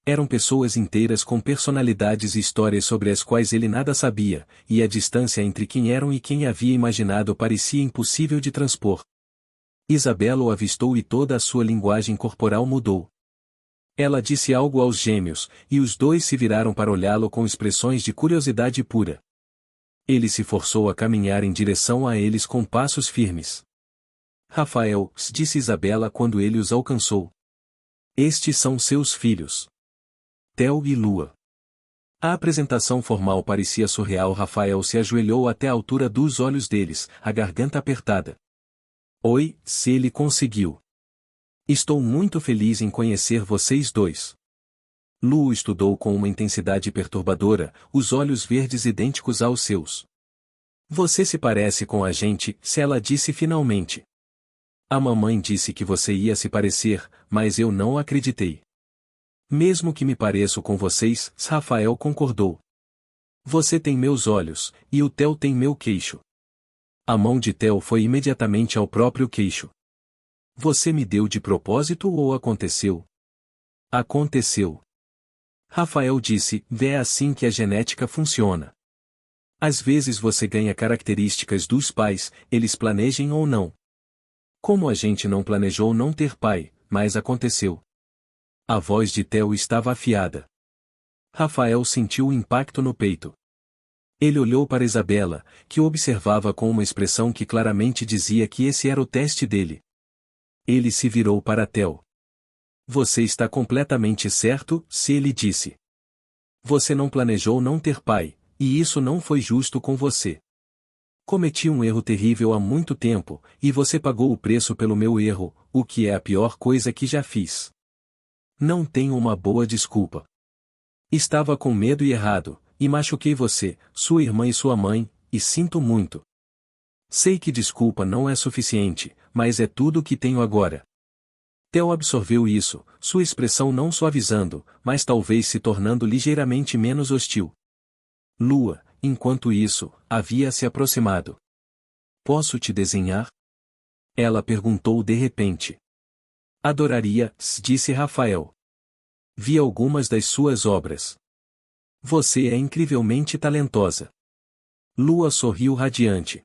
Eram pessoas inteiras com personalidades e histórias sobre as quais ele nada sabia, e a distância entre quem eram e quem havia imaginado parecia impossível de transpor. Isabela o avistou e toda a sua linguagem corporal mudou. Ela disse algo aos gêmeos, e os dois se viraram para olhá-lo com expressões de curiosidade pura. Ele se forçou a caminhar em direção a eles com passos firmes. Rafael, disse Isabela quando ele os alcançou. Estes são seus filhos. Theo e Lua. A apresentação formal parecia surreal. Rafael se ajoelhou até a altura dos olhos deles, a garganta apertada. Oi, se ele conseguiu. Estou muito feliz em conhecer vocês dois. Lu estudou com uma intensidade perturbadora, os olhos verdes idênticos aos seus. Você se parece com a gente, se ela disse finalmente. A mamãe disse que você ia se parecer, mas eu não acreditei. Mesmo que me pareço com vocês, Rafael concordou. Você tem meus olhos, e o Theo tem meu queixo. A mão de Theo foi imediatamente ao próprio queixo. Você me deu de propósito ou aconteceu? Aconteceu. Rafael disse, é assim que a genética funciona. Às vezes você ganha características dos pais, eles planejem ou não. Como a gente não planejou não ter pai, mas aconteceu. A voz de Theo estava afiada. Rafael sentiu o impacto no peito. Ele olhou para Isabela, que o observava com uma expressão que claramente dizia que esse era o teste dele. Ele se virou para Theo. Você está completamente certo, se ele disse. Você não planejou não ter pai, e isso não foi justo com você. Cometi um erro terrível há muito tempo, e você pagou o preço pelo meu erro, o que é a pior coisa que já fiz. Não tenho uma boa desculpa. Estava com medo e errado, e machuquei você, sua irmã e sua mãe, e sinto muito. Sei que desculpa não é suficiente, mas é tudo o que tenho agora. Theo absorveu isso, sua expressão não suavizando, mas talvez se tornando ligeiramente menos hostil. Lua, enquanto isso, havia se aproximado. Posso te desenhar? Ela perguntou de repente. Adoraria, disse Rafael. Vi algumas das suas obras. Você é incrivelmente talentosa. Lua sorriu radiante.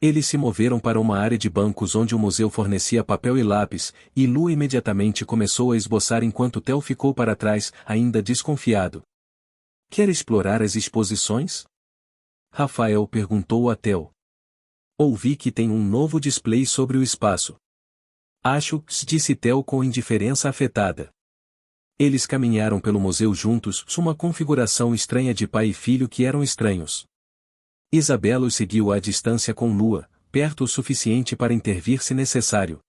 Eles se moveram para uma área de bancos onde o museu fornecia papel e lápis, e Lua imediatamente começou a esboçar enquanto Theo ficou para trás, ainda desconfiado. Quer explorar as exposições? Rafael perguntou a Theo. Ouvi que tem um novo display sobre o espaço. Acho, disse Theo com indiferença afetada. Eles caminharam pelo museu juntos, uma configuração estranha de pai e filho que eram estranhos. Isabela os seguiu à distância com Lua, perto o suficiente para intervir se necessário.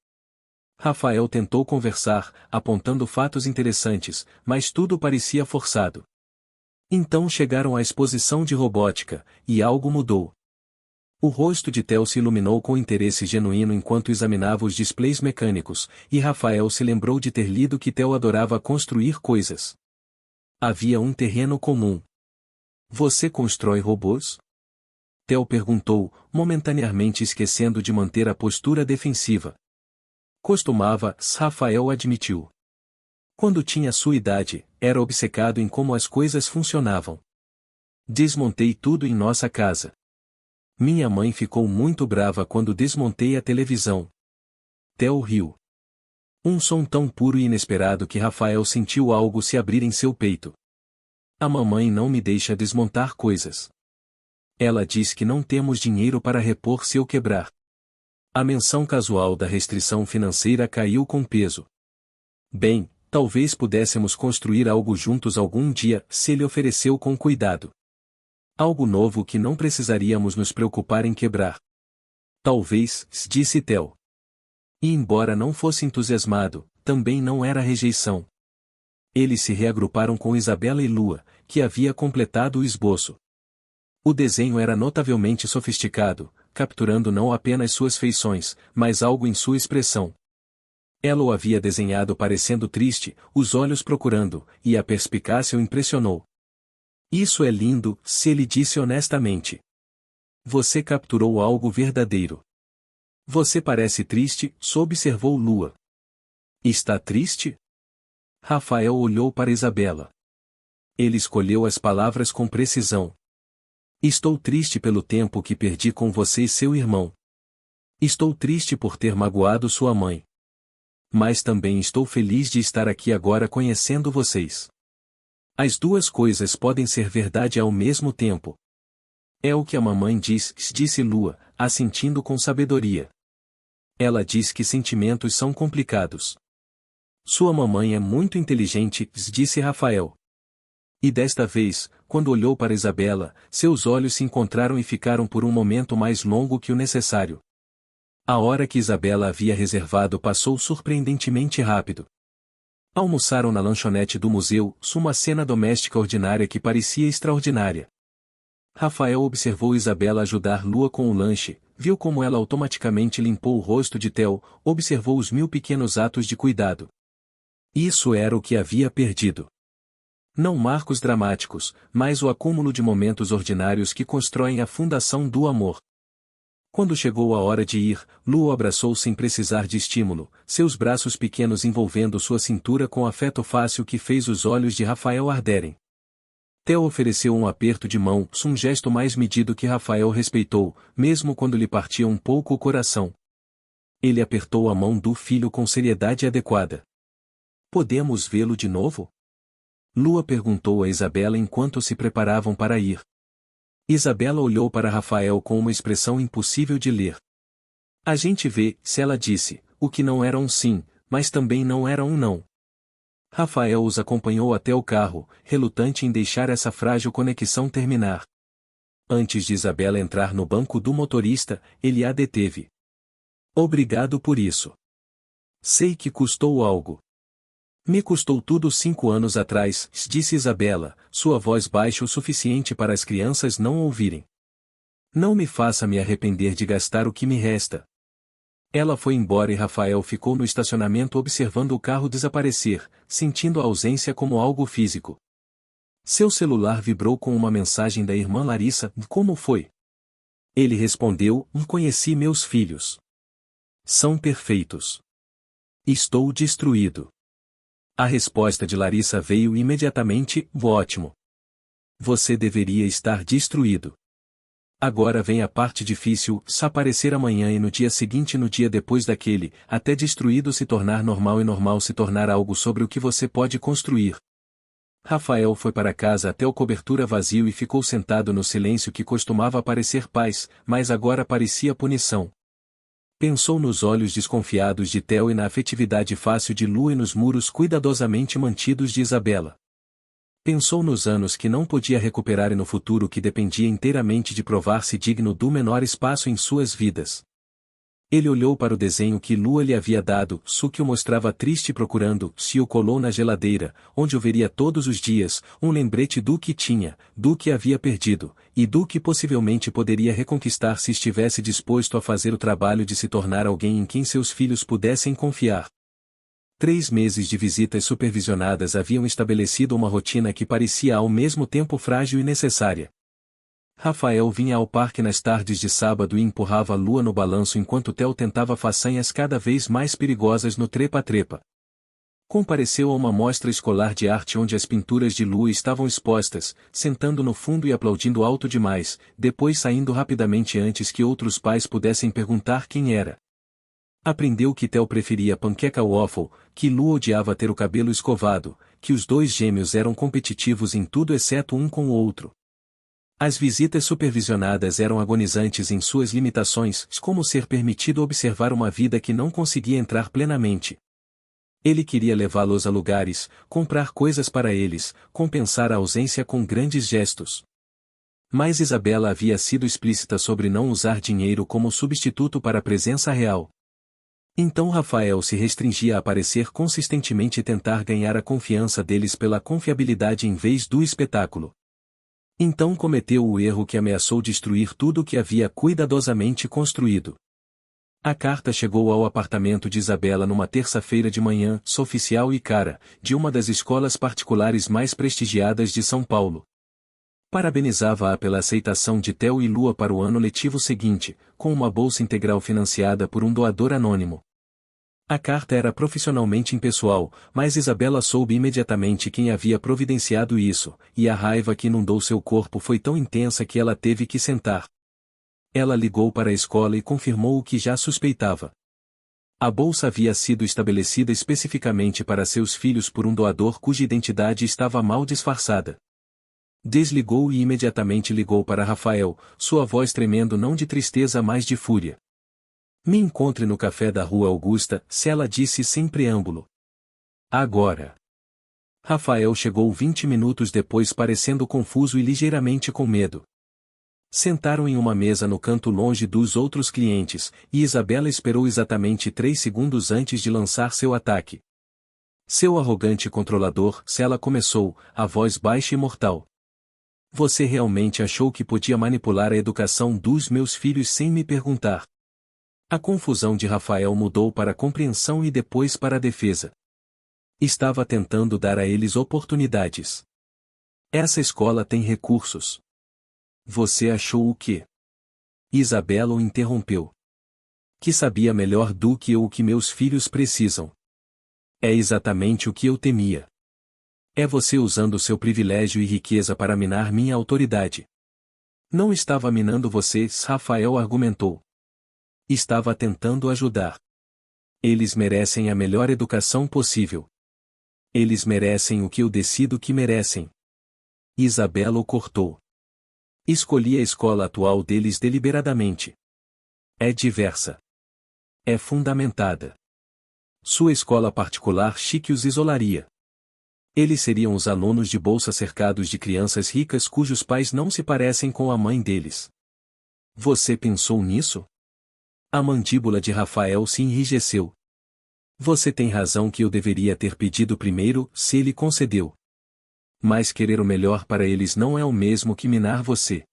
Rafael tentou conversar, apontando fatos interessantes, mas tudo parecia forçado. Então chegaram à exposição de robótica, e algo mudou. O rosto de Theo se iluminou com interesse genuíno enquanto examinava os displays mecânicos, e Rafael se lembrou de ter lido que Theo adorava construir coisas. Havia um terreno comum. Você constrói robôs? Theo perguntou, momentaneamente esquecendo de manter a postura defensiva. Costumava, Rafael admitiu. Quando tinha sua idade, era obcecado em como as coisas funcionavam. Desmontei tudo em nossa casa. Minha mãe ficou muito brava quando desmontei a televisão. Theo riu. Um som tão puro e inesperado que Rafael sentiu algo se abrir em seu peito. A mamãe não me deixa desmontar coisas. Ela diz que não temos dinheiro para repor se eu quebrar. A menção casual da restrição financeira caiu com peso. Bem, talvez pudéssemos construir algo juntos algum dia, se ele ofereceu com cuidado. Algo novo que não precisaríamos nos preocupar em quebrar. Talvez, disse Theo. E embora não fosse entusiasmado, também não era rejeição. Eles se reagruparam com Isabela e Lua, que havia completado o esboço. O desenho era notavelmente sofisticado, capturando não apenas suas feições, mas algo em sua expressão. Ela o havia desenhado parecendo triste, os olhos procurando, e a perspicácia o impressionou. Isso é lindo, se ele disse honestamente. Você capturou algo verdadeiro. Você parece triste, observou Lua. Está triste? Rafael olhou para Isabela. Ele escolheu as palavras com precisão. Estou triste pelo tempo que perdi com você e seu irmão. Estou triste por ter magoado sua mãe. Mas também estou feliz de estar aqui agora conhecendo vocês. As duas coisas podem ser verdade ao mesmo tempo. É o que a mamãe diz, disse Lua, assentindo com sabedoria. Ela diz que sentimentos são complicados. Sua mamãe é muito inteligente, disse Rafael. E desta vez, quando olhou para Isabela, seus olhos se encontraram e ficaram por um momento mais longo que o necessário. A hora que Isabela havia reservado passou surpreendentemente rápido. Almoçaram na lanchonete do museu, uma cena doméstica ordinária que parecia extraordinária. Rafael observou Isabela ajudar Lua com o lanche, viu como ela automaticamente limpou o rosto de Theo, observou os 1000 pequenos atos de cuidado. Isso era o que havia perdido. Não marcos dramáticos, mas o acúmulo de momentos ordinários que constroem a fundação do amor. Quando chegou a hora de ir, Lu o abraçou sem precisar de estímulo, seus braços pequenos envolvendo sua cintura com afeto fácil que fez os olhos de Rafael arderem. Theo ofereceu um aperto de mão, um gesto mais medido que Rafael respeitou, mesmo quando lhe partia um pouco o coração. Ele apertou a mão do filho com seriedade adequada. Podemos vê-lo de novo? Lua perguntou a Isabela enquanto se preparavam para ir. Isabela olhou para Rafael com uma expressão impossível de ler. A gente vê, se ela disse, o que não era um sim, mas também não era um não. Rafael os acompanhou até o carro, relutante em deixar essa frágil conexão terminar. Antes de Isabela entrar no banco do motorista, ele a deteve. Obrigado por isso. Sei que custou algo. Me custou tudo 5 anos atrás, disse Isabela, sua voz baixa o suficiente para as crianças não ouvirem. Não me faça me arrepender de gastar o que me resta. Ela foi embora e Rafael ficou no estacionamento observando o carro desaparecer, sentindo a ausência como algo físico. Seu celular vibrou com uma mensagem da irmã Larissa, como foi? Ele respondeu, conheci meus filhos. São perfeitos. Estou destruído. A resposta de Larissa veio imediatamente: ótimo. Você deveria estar destruído. Agora vem a parte difícil: se aparecer amanhã e no dia seguinte e no dia depois daquele, até destruído se tornar normal e normal se tornar algo sobre o que você pode construir. Rafael foi para casa até o cobertura vazio e ficou sentado no silêncio que costumava parecer paz, mas agora parecia punição. Pensou nos olhos desconfiados de Theo e na afetividade fácil de Lu e nos muros cuidadosamente mantidos de Isabela. Pensou nos anos que não podia recuperar e no futuro que dependia inteiramente de provar-se digno do menor espaço em suas vidas. Ele olhou para o desenho que Lua lhe havia dado, que o mostrava triste procurando, se o colou na geladeira, onde o veria todos os dias, um lembrete do que tinha, do que havia perdido, e do que possivelmente poderia reconquistar se estivesse disposto a fazer o trabalho de se tornar alguém em quem seus filhos pudessem confiar. 3 meses de visitas supervisionadas haviam estabelecido uma rotina que parecia ao mesmo tempo frágil e necessária. Rafael vinha ao parque nas tardes de sábado e empurrava a Lua no balanço enquanto Theo tentava façanhas cada vez mais perigosas no trepa-trepa. Compareceu a uma mostra escolar de arte onde as pinturas de Lua estavam expostas, sentando no fundo e aplaudindo alto demais, depois saindo rapidamente antes que outros pais pudessem perguntar quem era. Aprendeu que Theo preferia panqueca waffle, que Lua odiava ter o cabelo escovado, que os 2 gêmeos eram competitivos em tudo exceto um com o outro. As visitas supervisionadas eram agonizantes em suas limitações, como ser permitido observar uma vida que não conseguia entrar plenamente. Ele queria levá-los a lugares, comprar coisas para eles, compensar a ausência com grandes gestos. Mas Isabela havia sido explícita sobre não usar dinheiro como substituto para a presença real. Então Rafael se restringia a aparecer consistentemente e tentar ganhar a confiança deles pela confiabilidade em vez do espetáculo. Então cometeu o erro que ameaçou destruir tudo o que havia cuidadosamente construído. A carta chegou ao apartamento de Isabela numa terça-feira de manhã, oficial e cara, de uma das escolas particulares mais prestigiadas de São Paulo. Parabenizava-a pela aceitação de Theo e Lua para o ano letivo seguinte, com uma bolsa integral financiada por um doador anônimo. A carta era profissionalmente impessoal, mas Isabela soube imediatamente quem havia providenciado isso, e a raiva que inundou seu corpo foi tão intensa que ela teve que sentar. Ela ligou para a escola e confirmou o que já suspeitava. A bolsa havia sido estabelecida especificamente para seus filhos por um doador cuja identidade estava mal disfarçada. Desligou e imediatamente ligou para Rafael, sua voz tremendo não de tristeza mas de fúria. Me encontre no café da Rua Augusta, ela disse sem preâmbulo. Agora. Rafael chegou 20 minutos depois parecendo confuso e ligeiramente com medo. Sentaram em uma mesa no canto longe dos outros clientes, e Isabela esperou exatamente 3 segundos antes de lançar seu ataque. Seu arrogante controlador, ela começou, a voz baixa e mortal. Você realmente achou que podia manipular a educação dos meus filhos sem me perguntar? A confusão de Rafael mudou para a compreensão e depois para a defesa. Estava tentando dar a eles oportunidades. Essa escola tem recursos. Você achou o quê? Isabela o interrompeu. Que sabia melhor do que eu o que meus filhos precisam. É exatamente o que eu temia. É você usando seu privilégio e riqueza para minar minha autoridade. Não estava minando vocês, Rafael argumentou. Estava tentando ajudar. Eles merecem a melhor educação possível. Eles merecem o que eu decido que merecem. Isabela o cortou. Escolhi a escola atual deles deliberadamente. É diversa. É fundamentada. Sua escola particular chique os isolaria. Eles seriam os alunos de bolsa cercados de crianças ricas cujos pais não se parecem com a mãe deles. Você pensou nisso? A mandíbula de Rafael se enrijeceu. Você tem razão que eu deveria ter pedido primeiro, se ele concedeu. Mas querer o melhor para eles não é o mesmo que minar você.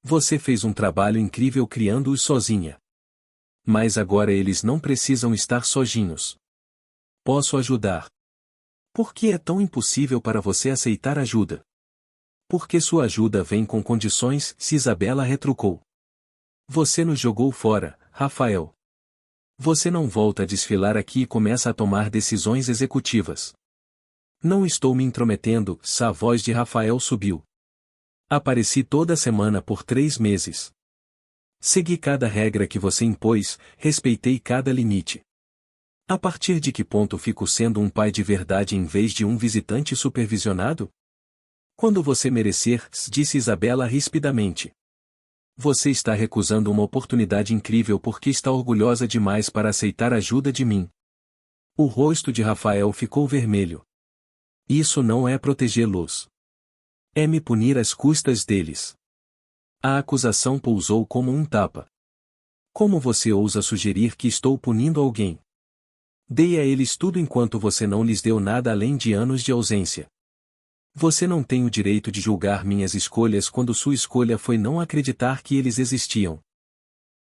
Você fez um trabalho incrível criando-os sozinha. Mas agora eles não precisam estar sozinhos. Posso ajudar. Por que é tão impossível para você aceitar ajuda? Porque sua ajuda vem com condições, se Isabela retrucou. Você nos jogou fora, Rafael. Você não volta a desfilar aqui e começa a tomar decisões executivas. Não estou me intrometendo, a voz de Rafael subiu. Apareci toda semana por 3 meses. Segui cada regra que você impôs, respeitei cada limite. A partir de que ponto fico sendo um pai de verdade em vez de um visitante supervisionado? Quando você merecer, disse Isabela rispidamente. Você está recusando uma oportunidade incrível porque está orgulhosa demais para aceitar ajuda de mim. O rosto de Rafael ficou vermelho. Isso não é protegê-los. É me punir às custas deles. A acusação pousou como um tapa. Como você ousa sugerir que estou punindo alguém? Dei a eles tudo enquanto você não lhes deu nada além de anos de ausência. Você não tem o direito de julgar minhas escolhas quando sua escolha foi não acreditar que eles existiam.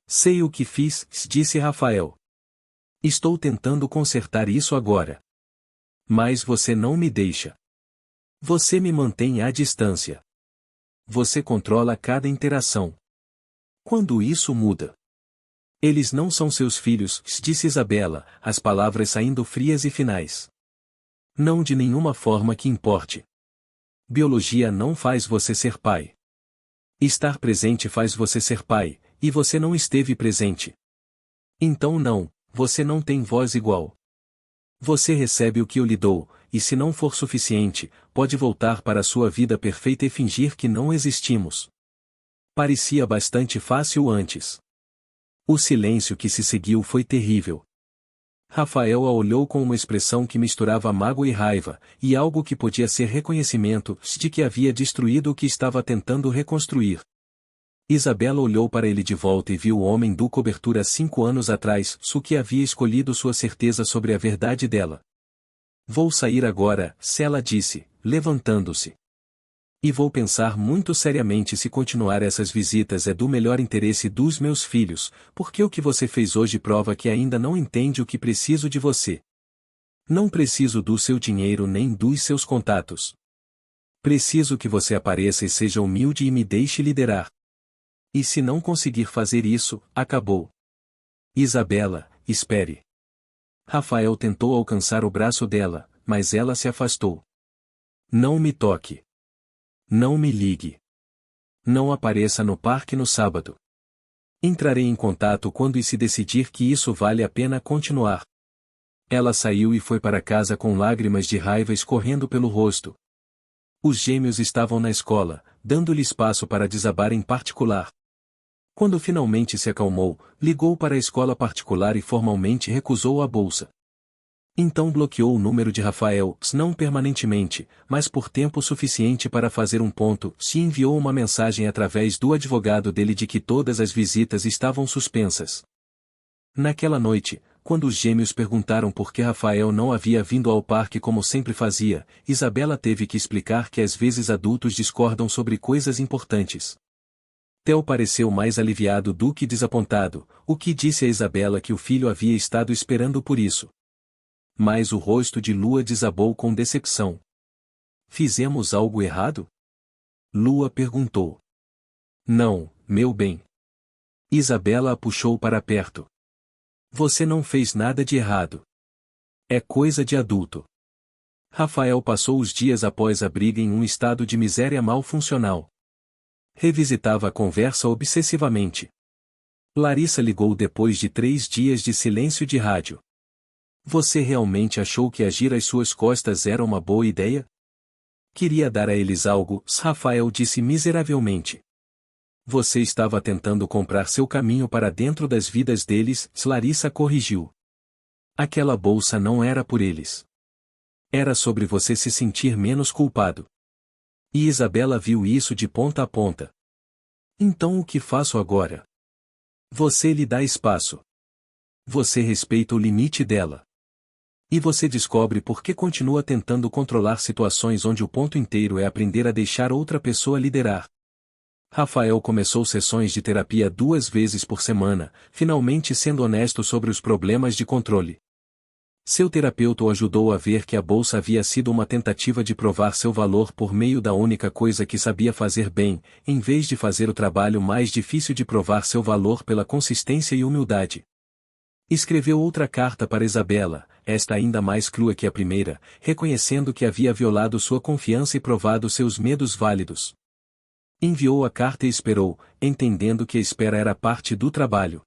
Sei o que fiz, disse Rafael. Estou tentando consertar isso agora. Mas você não me deixa. Você me mantém à distância. Você controla cada interação. Quando isso muda? Eles não são seus filhos, disse Isabela, as palavras saindo frias e finais. Não de nenhuma forma que importe. Biologia não faz você ser pai. Estar presente faz você ser pai, e você não esteve presente. Então não, você não tem voz igual. Você recebe o que eu lhe dou, e se não for suficiente, pode voltar para a sua vida perfeita e fingir que não existimos. Parecia bastante fácil antes. O silêncio que se seguiu foi terrível. Rafael a olhou com uma expressão que misturava mágoa e raiva, e algo que podia ser reconhecimento de que havia destruído o que estava tentando reconstruir. Isabela olhou para ele de volta e viu o homem do cobertura 5 anos atrás, o que havia escolhido sua certeza sobre a verdade dela. Vou sair agora, ela disse, levantando-se. E vou pensar muito seriamente se continuar essas visitas é do melhor interesse dos meus filhos, porque o que você fez hoje prova que ainda não entende o que preciso de você. Não preciso do seu dinheiro nem dos seus contatos. Preciso que você apareça e seja humilde e me deixe liderar. E se não conseguir fazer isso, acabou. Isabela, espere. Rafael tentou alcançar o braço dela, mas ela se afastou. Não me toque. Não me ligue. Não apareça no parque no sábado. Entrarei em contato quando e se decidir que isso vale a pena continuar. Ela saiu e foi para casa com lágrimas de raiva escorrendo pelo rosto. Os gêmeos estavam na escola, dando-lhe espaço para desabar em particular. Quando finalmente se acalmou, ligou para a escola particular e formalmente recusou a bolsa. Então bloqueou o número de Rafael, não permanentemente, mas por tempo suficiente para fazer um ponto, se enviou uma mensagem através do advogado dele de que todas as visitas estavam suspensas. Naquela noite, quando os gêmeos perguntaram por que Rafael não havia vindo ao parque como sempre fazia, Isabela teve que explicar que às vezes adultos discordam sobre coisas importantes. Theo pareceu mais aliviado do que desapontado, o que disse a Isabela que o filho havia estado esperando por isso. Mas o rosto de Lua desabou com decepção. Fizemos algo errado? Lua perguntou. Não, meu bem. Isabela a puxou para perto. Você não fez nada de errado. É coisa de adulto. Rafael passou os dias após a briga em um estado de miséria mal funcional. Revisitava a conversa obsessivamente. Larissa ligou depois de 3 dias de silêncio de rádio. Você realmente achou que agir às suas costas era uma boa ideia? Queria dar a eles algo, Rafael disse miseravelmente. Você estava tentando comprar seu caminho para dentro das vidas deles, Larissa corrigiu. Aquela bolsa não era por eles. Era sobre você se sentir menos culpado. E Isabela viu isso de ponta a ponta. Então o que faço agora? Você lhe dá espaço. Você respeita o limite dela. E você descobre por que continua tentando controlar situações onde o ponto inteiro é aprender a deixar outra pessoa liderar. Rafael começou sessões de terapia 2 vezes por semana, finalmente sendo honesto sobre os problemas de controle. Seu terapeuta o ajudou a ver que a bolsa havia sido uma tentativa de provar seu valor por meio da única coisa que sabia fazer bem, em vez de fazer o trabalho mais difícil de provar seu valor pela consistência e humildade. Escreveu outra carta para Isabela, esta ainda mais crua que a primeira, reconhecendo que havia violado sua confiança e provado seus medos válidos. Enviou a carta e esperou, entendendo que a espera era parte do trabalho.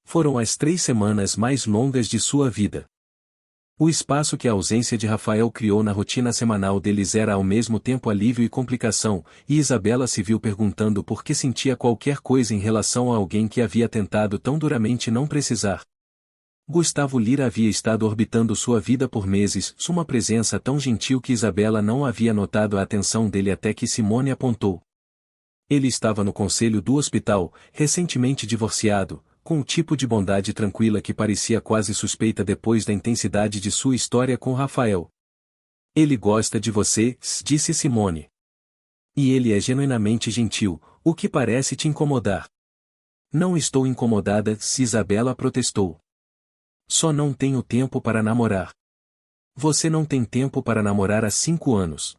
Foram as 3 semanas mais longas de sua vida. O espaço que a ausência de Rafael criou na rotina semanal deles era ao mesmo tempo alívio e complicação, e Isabela se viu perguntando por que sentia qualquer coisa em relação a alguém que havia tentado tão duramente não precisar. Gustavo Lira havia estado orbitando sua vida por meses, sua presença tão gentil que Isabela não havia notado a atenção dele até que Simone apontou. Ele estava no conselho do hospital, recentemente divorciado, com o tipo de bondade tranquila que parecia quase suspeita depois da intensidade de sua história com Rafael. Ele gosta de você, disse Simone. E ele é genuinamente gentil, o que parece te incomodar. Não estou incomodada, Isabela protestou. Só não tenho tempo para namorar. Você não tem tempo para namorar há 5 anos.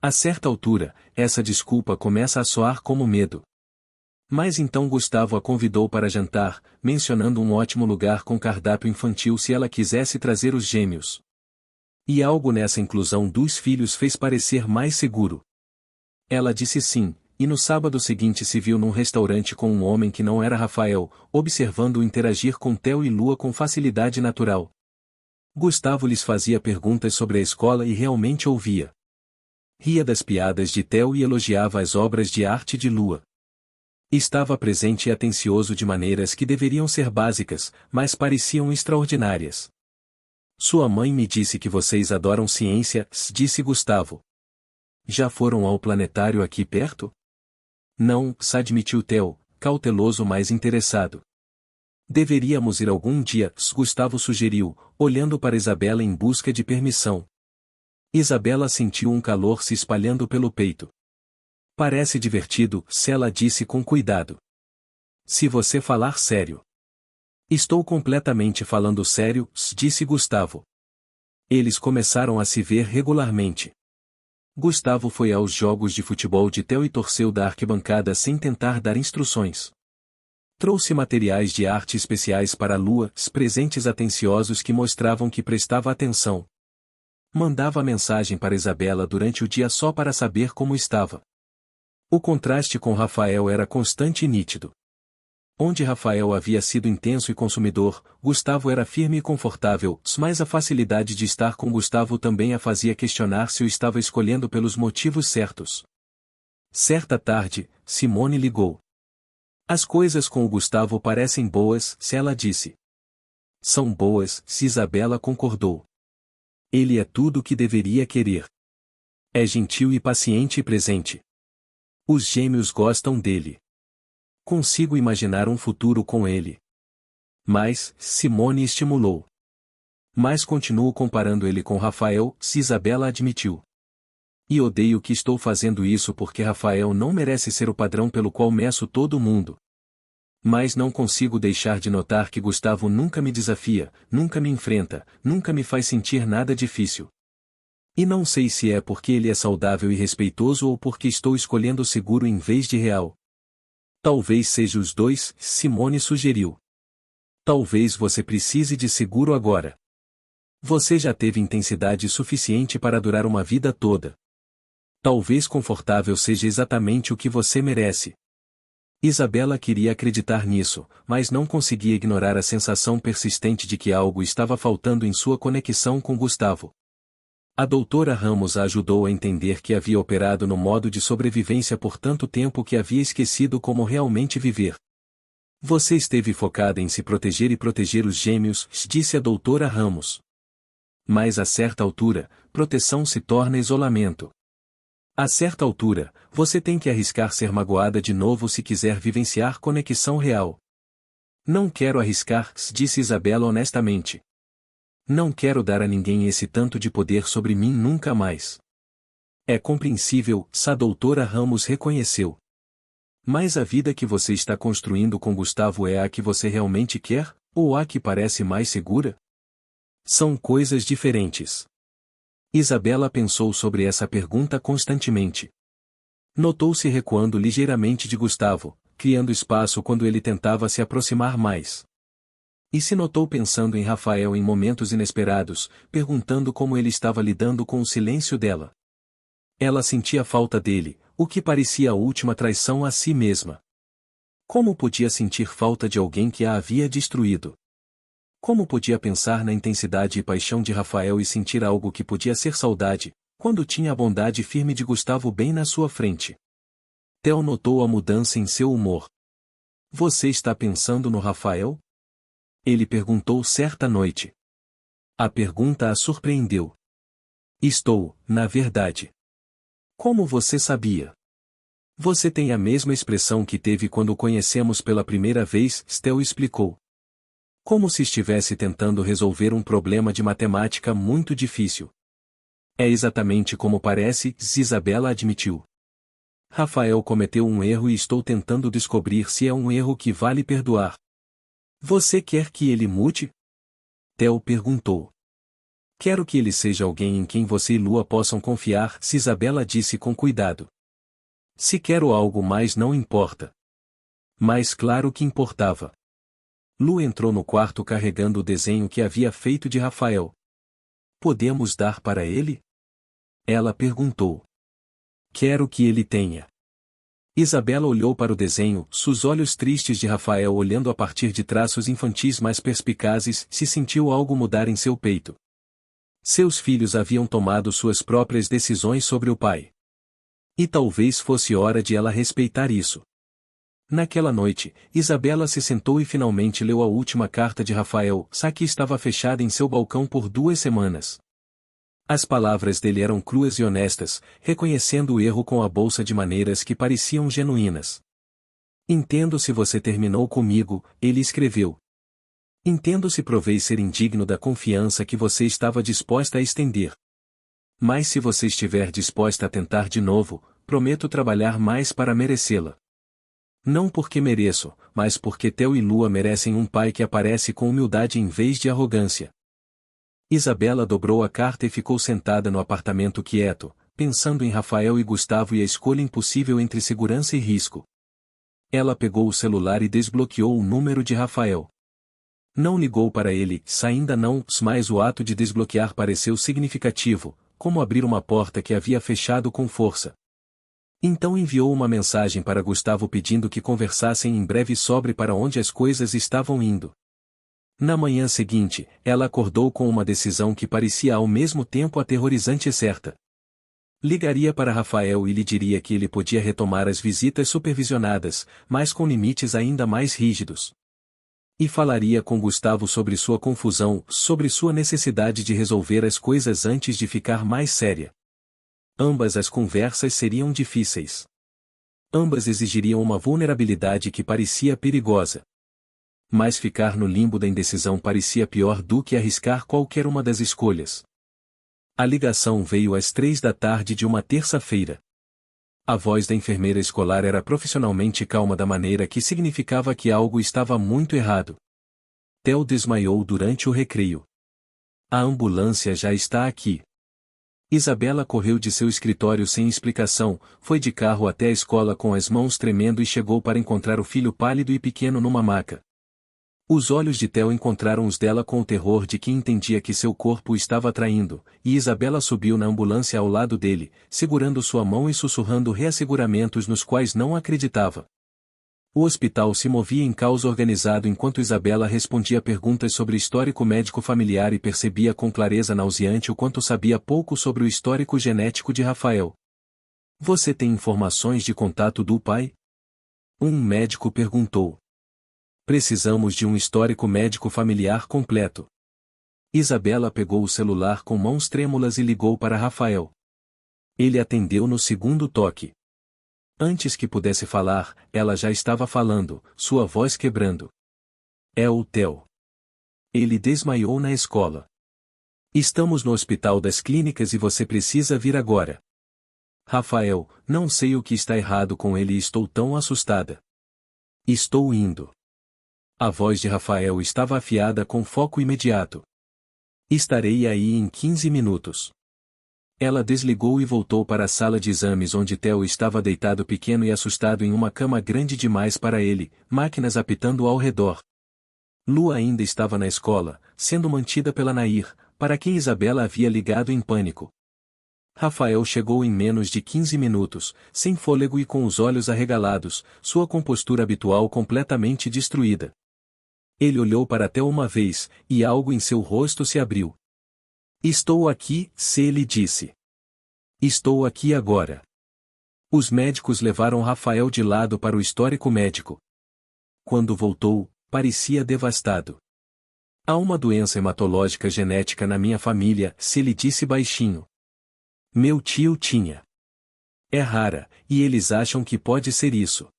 A certa altura, essa desculpa começa a soar como medo. Mas então Gustavo a convidou para jantar, mencionando um ótimo lugar com cardápio infantil se ela quisesse trazer os gêmeos. E algo nessa inclusão dos filhos fez parecer mais seguro. Ela disse sim, e no sábado seguinte se viu num restaurante com um homem que não era Rafael, observando-o interagir com Theo e Lua com facilidade natural. Gustavo lhes fazia perguntas sobre a escola e realmente ouvia. Ria das piadas de Theo e elogiava as obras de arte de Lua. Estava presente e atencioso de maneiras que deveriam ser básicas, mas pareciam extraordinárias. Sua mãe me disse que vocês adoram ciência, disse Gustavo. Já foram ao planetário aqui perto? Não, admitiu Theo, cauteloso mas interessado. Deveríamos ir algum dia, Gustavo sugeriu, olhando para Isabela em busca de permissão. Isabela sentiu um calor se espalhando pelo peito. Parece divertido, ela disse com cuidado. Se você falar sério. Estou completamente falando sério, disse Gustavo. Eles começaram a se ver regularmente. Gustavo foi aos jogos de futebol de Theo e torceu da arquibancada sem tentar dar instruções. Trouxe materiais de arte especiais para a Lua, presentes atenciosos que mostravam que prestava atenção. Mandava mensagem para Isabela durante o dia só para saber como estava. O contraste com Rafael era constante e nítido. Onde Rafael havia sido intenso e consumidor, Gustavo era firme e confortável, mas a facilidade de estar com Gustavo também a fazia questionar se o estava escolhendo pelos motivos certos. Certa tarde, Simone ligou. As coisas com o Gustavo parecem boas, ela disse. São boas, Isabela concordou. Ele é tudo o que deveria querer. É gentil e paciente e presente. Os gêmeos gostam dele. Consigo imaginar um futuro com ele. Mas, Simone estimulou. Mas continuo comparando ele com Rafael, Isabela admitiu. E odeio que estou fazendo isso porque Rafael não merece ser o padrão pelo qual meço todo mundo. Mas não consigo deixar de notar que Gustavo nunca me desafia, nunca me enfrenta, nunca me faz sentir nada difícil. E não sei se é porque ele é saudável e respeitoso ou porque estou escolhendo seguro em vez de real. Talvez seja os dois, Simone sugeriu. Talvez você precise de seguro agora. Você já teve intensidade suficiente para durar uma vida toda. Talvez confortável seja exatamente o que você merece. Isabela queria acreditar nisso, mas não conseguia ignorar a sensação persistente de que algo estava faltando em sua conexão com Gustavo. A doutora Ramos a ajudou a entender que havia operado no modo de sobrevivência por tanto tempo que havia esquecido como realmente viver. Você esteve focada em se proteger e proteger os gêmeos, disse a doutora Ramos. Mas a certa altura, proteção se torna isolamento. A certa altura, você tem que arriscar ser magoada de novo se quiser vivenciar conexão real. Não quero arriscar, disse Isabela honestamente. Não quero dar a ninguém esse tanto de poder sobre mim nunca mais. É compreensível, a doutora Ramos reconheceu. Mas a vida que você está construindo com Gustavo é a que você realmente quer, ou a que parece mais segura? São coisas diferentes. Isabela pensou sobre essa pergunta constantemente. Notou-se recuando ligeiramente de Gustavo, criando espaço quando ele tentava se aproximar mais. E se notou pensando em Rafael em momentos inesperados, perguntando como ele estava lidando com o silêncio dela. Ela sentia falta dele, o que parecia a última traição a si mesma. Como podia sentir falta de alguém que a havia destruído? Como podia pensar na intensidade e paixão de Rafael e sentir algo que podia ser saudade, quando tinha a bondade firme de Gustavo bem na sua frente? Theo notou a mudança em seu humor. Você está pensando no Rafael? Ele perguntou certa noite. A pergunta a surpreendeu. Estou, na verdade. Como você sabia? Você tem a mesma expressão que teve quando o conhecemos pela primeira vez, Theo explicou. Como se estivesse tentando resolver um problema de matemática muito difícil. É exatamente como parece, Isabela admitiu. Rafael cometeu um erro e estou tentando descobrir se é um erro que vale perdoar. Você quer que ele mude? Theo perguntou. Quero que ele seja alguém em quem você e Lua possam confiar, Isabela disse com cuidado. Se quero algo mais não importa. Mas claro que importava. Lu entrou no quarto carregando o desenho que havia feito de Rafael. Podemos dar para ele? Ela perguntou. Quero que ele tenha. Isabela olhou para o desenho, seus olhos tristes de Rafael olhando a partir de traços infantis mais perspicazes, se sentiu algo mudar em seu peito. Seus filhos haviam tomado suas próprias decisões sobre o pai. E talvez fosse hora de ela respeitar isso. Naquela noite, Isabela se sentou e finalmente leu a última carta de Rafael, que estava fechada em seu balcão por 2 semanas. As palavras dele eram cruas e honestas, reconhecendo o erro com a bolsa de maneiras que pareciam genuínas. Entendo se você terminou comigo, ele escreveu. Entendo se provei ser indigno da confiança que você estava disposta a estender. Mas se você estiver disposta a tentar de novo, prometo trabalhar mais para merecê-la. Não porque mereço, mas porque Theo e Lua merecem um pai que aparece com humildade em vez de arrogância. Isabela dobrou a carta e ficou sentada no apartamento quieto, pensando em Rafael e Gustavo e a escolha impossível entre segurança e risco. Ela pegou o celular e desbloqueou o número de Rafael. Não ligou para ele, ainda não, mas o ato de desbloquear pareceu significativo, como abrir uma porta que havia fechado com força. Então enviou uma mensagem para Gustavo pedindo que conversassem em breve sobre para onde as coisas estavam indo. Na manhã seguinte, ela acordou com uma decisão que parecia ao mesmo tempo aterrorizante e certa. Ligaria para Rafael e lhe diria que ele podia retomar as visitas supervisionadas, mas com limites ainda mais rígidos. E falaria com Gustavo sobre sua confusão, sobre sua necessidade de resolver as coisas antes de ficar mais séria. Ambas as conversas seriam difíceis. Ambas exigiriam uma vulnerabilidade que parecia perigosa. Mas ficar no limbo da indecisão parecia pior do que arriscar qualquer uma das escolhas. A ligação veio às 3 da tarde de uma terça-feira. A voz da enfermeira escolar era profissionalmente calma da maneira que significava que algo estava muito errado. Theo desmaiou durante o recreio. A ambulância já está aqui. Isabela correu de seu escritório sem explicação, foi de carro até a escola com as mãos tremendo e chegou para encontrar o filho pálido e pequeno numa maca. Os olhos de Theo encontraram os dela com o terror de quem entendia que seu corpo o estava traindo, e Isabela subiu na ambulância ao lado dele, segurando sua mão e sussurrando reasseguramentos nos quais não acreditava. O hospital se movia em caos organizado enquanto Isabela respondia perguntas sobre histórico médico familiar e percebia com clareza nauseante o quanto sabia pouco sobre o histórico genético de Rafael. Você tem informações de contato do pai? Um médico perguntou. Precisamos de um histórico médico familiar completo. Isabela pegou o celular com mãos trêmulas e ligou para Rafael. Ele atendeu no segundo toque. Antes que pudesse falar, ela já estava falando, sua voz quebrando. É o Theo. Ele desmaiou na escola. Estamos no hospital das clínicas e você precisa vir agora. Rafael, não sei o que está errado com ele e estou tão assustada. Estou indo. A voz de Rafael estava afiada com foco imediato. Estarei aí em 15 minutos. Ela desligou e voltou para a sala de exames onde Theo estava deitado pequeno e assustado em uma cama grande demais para ele, máquinas apitando ao redor. Lua ainda estava na escola, sendo mantida pela Nair, para quem Isabela havia ligado em pânico. Rafael chegou em menos de 15 minutos, sem fôlego e com os olhos arregalados, sua compostura habitual completamente destruída. Ele olhou para Theo uma vez, e algo em seu rosto se abriu. Estou aqui, ele disse. Estou aqui agora. Os médicos levaram Rafael de lado para o histórico médico. Quando voltou, parecia devastado. Há uma doença hematológica genética na minha família, ele disse baixinho. Meu tio tinha. É rara, e eles acham que pode ser isso.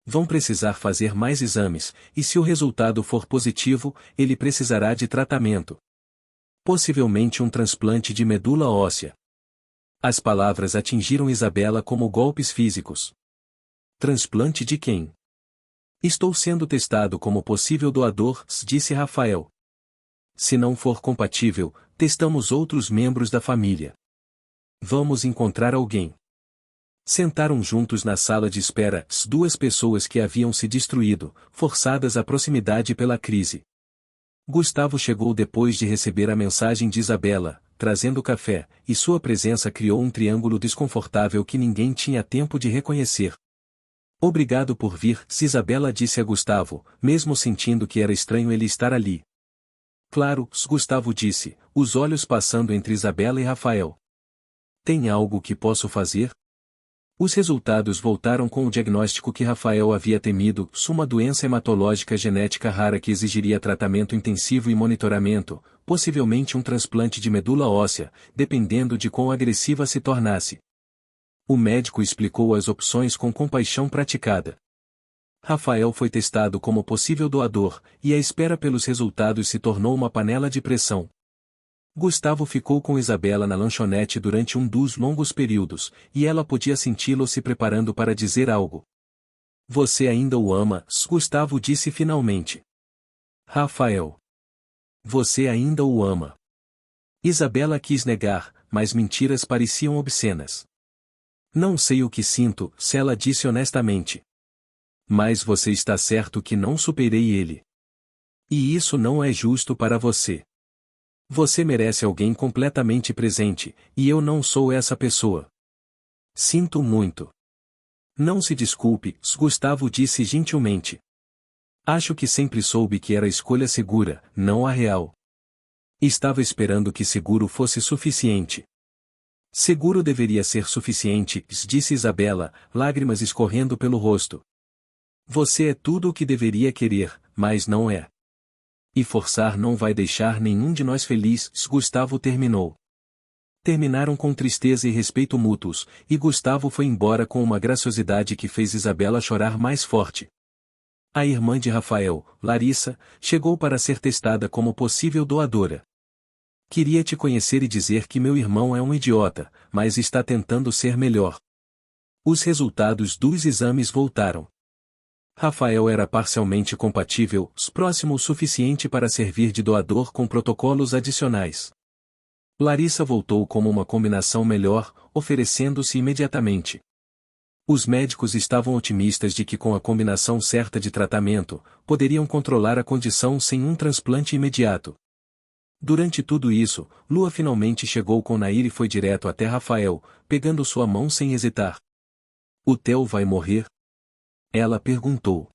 Vão precisar fazer mais exames, e se o resultado for positivo, ele precisará de tratamento. Possivelmente um transplante de medula óssea. As palavras atingiram Isabela como golpes físicos. Transplante de quem? Estou sendo testado como possível doador, disse Rafael. Se não for compatível, testamos outros membros da família. Vamos encontrar alguém. Sentaram juntos na sala de espera duas pessoas que haviam se destruído, forçadas à proximidade pela crise. Gustavo chegou depois de receber a mensagem de Isabela, trazendo café, e sua presença criou um triângulo desconfortável que ninguém tinha tempo de reconhecer. Obrigado por vir, Isabela disse a Gustavo, mesmo sentindo que era estranho ele estar ali. Claro, Gustavo disse, os olhos passando entre Isabela e Rafael. Tem algo que posso fazer? Os resultados voltaram com o diagnóstico que Rafael havia temido, uma doença hematológica genética rara que exigiria tratamento intensivo e monitoramento, possivelmente um transplante de medula óssea, dependendo de quão agressiva se tornasse. O médico explicou as opções com compaixão praticada. Rafael foi testado como possível doador, e a espera pelos resultados se tornou uma panela de pressão. Gustavo ficou com Isabela na lanchonete durante um dos longos períodos, e ela podia senti-lo se preparando para dizer algo. Você ainda o ama, Gustavo disse finalmente. Rafael. Você ainda o ama. Isabela quis negar, mas mentiras pareciam obscenas. Não sei o que sinto, ela disse honestamente. Mas você está certo que não superei ele. E isso não é justo para você. Você merece alguém completamente presente, e eu não sou essa pessoa. Sinto muito. Não se desculpe, Gustavo disse gentilmente. Acho que sempre soube que era a escolha segura, não a real. Estava esperando que seguro fosse suficiente. Seguro deveria ser suficiente, disse Isabela, lágrimas escorrendo pelo rosto. Você é tudo o que deveria querer, mas não é. E forçar não vai deixar nenhum de nós feliz, Gustavo terminou. Terminaram com tristeza e respeito mútuos, e Gustavo foi embora com uma graciosidade que fez Isabela chorar mais forte. A irmã de Rafael, Larissa, chegou para ser testada como possível doadora. Queria te conhecer e dizer que meu irmão é um idiota, mas está tentando ser melhor. Os resultados dos exames voltaram. Rafael era parcialmente compatível, próximo o suficiente para servir de doador com protocolos adicionais. Larissa voltou como uma combinação melhor, oferecendo-se imediatamente. Os médicos estavam otimistas de que com a combinação certa de tratamento, poderiam controlar a condição sem um transplante imediato. Durante tudo isso, Lua finalmente chegou com Nair e foi direto até Rafael, pegando sua mão sem hesitar. O Theo vai morrer? Ela perguntou.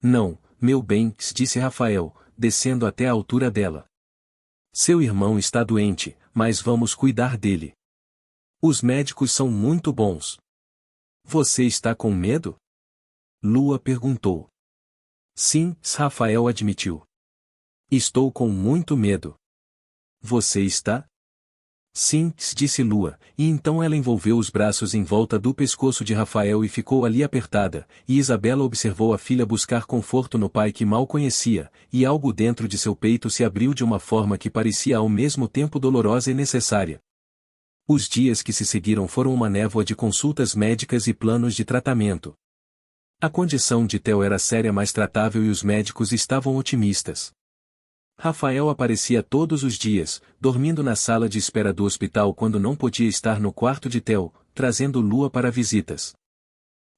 Não, meu bem, disse Rafael, descendo até a altura dela. Seu irmão está doente, mas vamos cuidar dele. Os médicos são muito bons. Você está com medo? Lua perguntou. Sim, Rafael admitiu. Estou com muito medo. Você está? Sim, disse Lua, e então ela envolveu os braços em volta do pescoço de Rafael e ficou ali apertada, e Isabela observou a filha buscar conforto no pai que mal conhecia, e algo dentro de seu peito se abriu de uma forma que parecia ao mesmo tempo dolorosa e necessária. Os dias que se seguiram foram uma névoa de consultas médicas e planos de tratamento. A condição de Theo era séria, mas tratável, e os médicos estavam otimistas. Rafael aparecia todos os dias, dormindo na sala de espera do hospital quando não podia estar no quarto de Theo, trazendo Lua para visitas.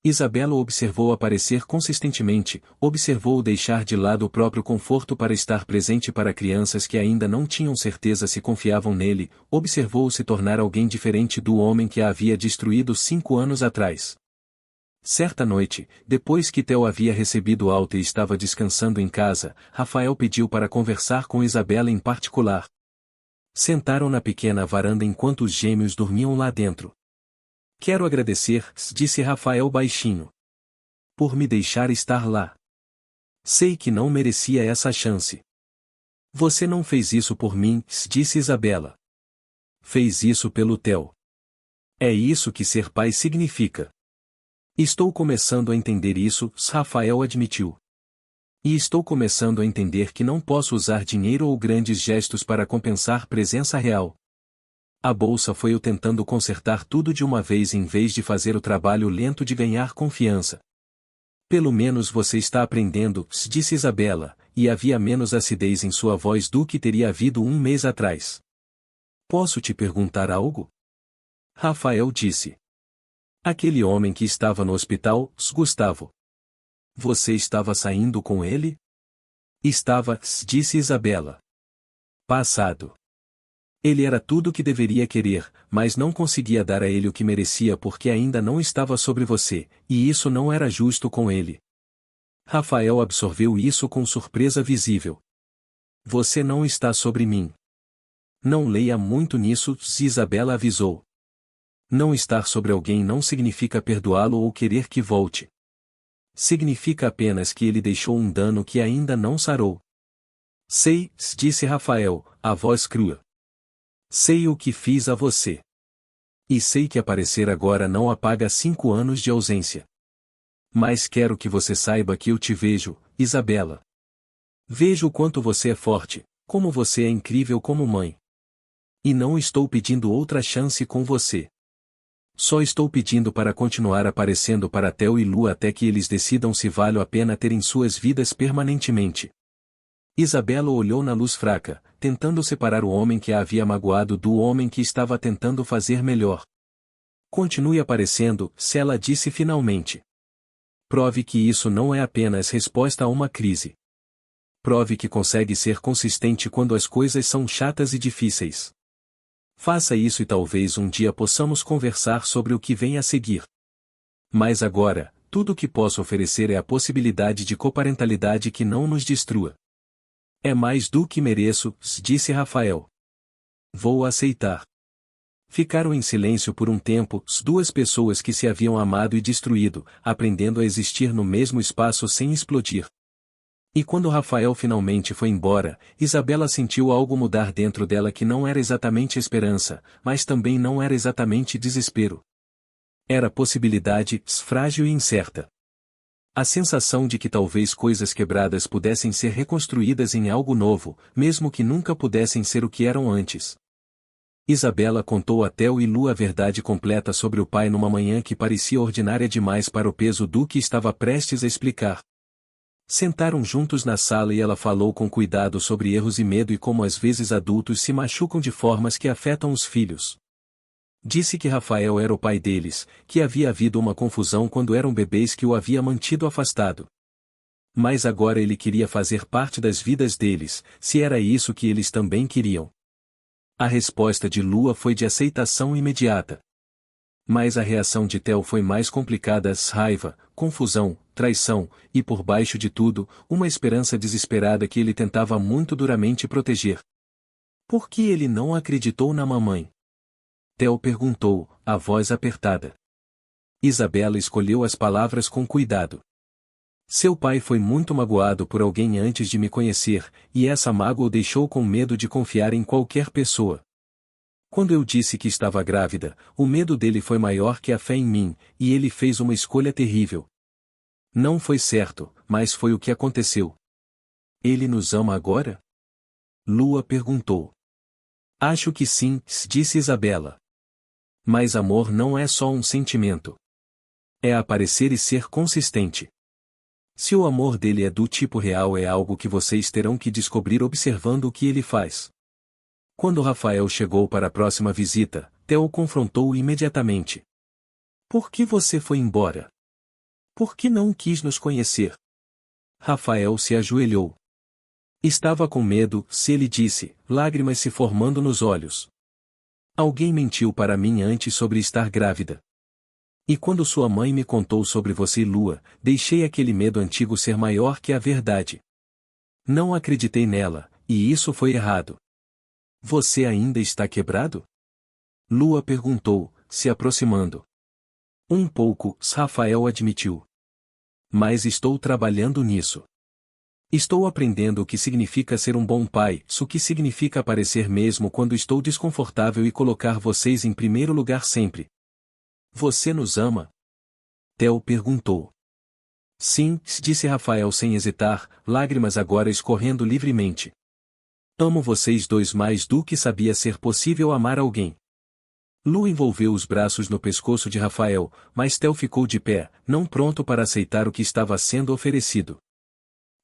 Isabela o observou aparecer consistentemente, observou-o deixar de lado o próprio conforto para estar presente para crianças que ainda não tinham certeza se confiavam nele, observou-o se tornar alguém diferente do homem que a havia destruído 5 anos atrás. Certa noite, depois que Theo havia recebido alta e estava descansando em casa, Rafael pediu para conversar com Isabela em particular. Sentaram na pequena varanda enquanto os gêmeos dormiam lá dentro. Quero agradecer, disse Rafael baixinho, por me deixar estar lá. Sei que não merecia essa chance. Você não fez isso por mim, disse Isabela. Fez isso pelo Theo. É isso que ser pai significa. Estou começando a entender isso, Rafael admitiu. E estou começando a entender que não posso usar dinheiro ou grandes gestos para compensar presença real. A bolsa foi eu tentando consertar tudo de uma vez em vez de fazer o trabalho lento de ganhar confiança. Pelo menos você está aprendendo, disse Isabela, e havia menos acidez em sua voz do que teria havido um mês atrás. Posso te perguntar algo? Rafael disse. Aquele homem que estava no hospital, Gustavo. Você estava saindo com ele? Estava, disse Isabela. Passado. Ele era tudo o que deveria querer, mas não conseguia dar a ele o que merecia porque ainda não estava sobre você, e isso não era justo com ele. Rafael absorveu isso com surpresa visível. Você não está sobre mim. Não leia muito nisso, Isabela avisou. Não estar sobre alguém não significa perdoá-lo ou querer que volte. Significa apenas que ele deixou um dano que ainda não sarou. Sei, disse Rafael, a voz crua. Sei o que fiz a você. E sei que aparecer agora não apaga 5 anos de ausência. Mas quero que você saiba que eu te vejo, Isabela. Vejo o quanto você é forte, como você é incrível como mãe. E não estou pedindo outra chance com você. Só estou pedindo para continuar aparecendo para Theo e Lu até que eles decidam se vale a pena ter em suas vidas permanentemente. Isabela olhou na luz fraca, tentando separar o homem que a havia magoado do homem que estava tentando fazer melhor. Continue aparecendo, se ela disse finalmente. Prove que isso não é apenas resposta a uma crise. Prove que consegue ser consistente quando as coisas são chatas e difíceis. Faça isso e talvez um dia possamos conversar sobre o que vem a seguir. Mas agora, tudo o que posso oferecer é a possibilidade de coparentalidade que não nos destrua. É mais do que mereço, disse Rafael. Vou aceitar. Ficaram em silêncio por um tempo, duas pessoas que se haviam amado e destruído, aprendendo a existir no mesmo espaço sem explodir. E quando Rafael finalmente foi embora, Isabela sentiu algo mudar dentro dela que não era exatamente esperança, mas também não era exatamente desespero. Era possibilidade, frágil e incerta. A sensação de que talvez coisas quebradas pudessem ser reconstruídas em algo novo, mesmo que nunca pudessem ser o que eram antes. Isabela contou a Theo e Lu a verdade completa sobre o pai numa manhã que parecia ordinária demais para o peso do que estava prestes a explicar. Sentaram juntos na sala e ela falou com cuidado sobre erros e medo e como às vezes adultos se machucam de formas que afetam os filhos. Disse que Rafael era o pai deles, que havia havido uma confusão quando eram bebês que o havia mantido afastado. Mas agora ele queria fazer parte das vidas deles, se era isso que eles também queriam. A resposta de Lua foi de aceitação imediata. Mas a reação de Theo foi mais complicada: raiva, confusão, traição, e por baixo de tudo, uma esperança desesperada que ele tentava muito duramente proteger. Por que ele não acreditou na mamãe? Theo perguntou, a voz apertada. Isabela escolheu as palavras com cuidado. Seu pai foi muito magoado por alguém antes de me conhecer, e essa mágoa o deixou com medo de confiar em qualquer pessoa. Quando eu disse que estava grávida, o medo dele foi maior que a fé em mim, e ele fez uma escolha terrível. Não foi certo, mas foi o que aconteceu. Ele nos ama agora? Lua perguntou. Acho que sim, disse Isabela. Mas amor não é só um sentimento. É aparecer e ser consistente. Se o amor dele é do tipo real, é algo que vocês terão que descobrir observando o que ele faz. Quando Rafael chegou para a próxima visita, Theo o confrontou imediatamente. Por que você foi embora? Por que não quis nos conhecer? Rafael se ajoelhou. Estava com medo, se ele disse, lágrimas se formando nos olhos. Alguém mentiu para mim antes sobre estar grávida. E quando sua mãe me contou sobre você, Lua, deixei aquele medo antigo ser maior que a verdade. Não acreditei nela, e isso foi errado. Você ainda está quebrado? Lua perguntou, se aproximando. Um pouco, Rafael admitiu. Mas estou trabalhando nisso. Estou aprendendo o que significa ser um bom pai, o que significa aparecer mesmo quando estou desconfortável e colocar vocês em primeiro lugar sempre. Você nos ama? Theo perguntou. Sim, disse Rafael sem hesitar, lágrimas agora escorrendo livremente. Amo vocês dois mais do que sabia ser possível amar alguém. Lu envolveu os braços no pescoço de Rafael, mas Theo ficou de pé, não pronto para aceitar o que estava sendo oferecido.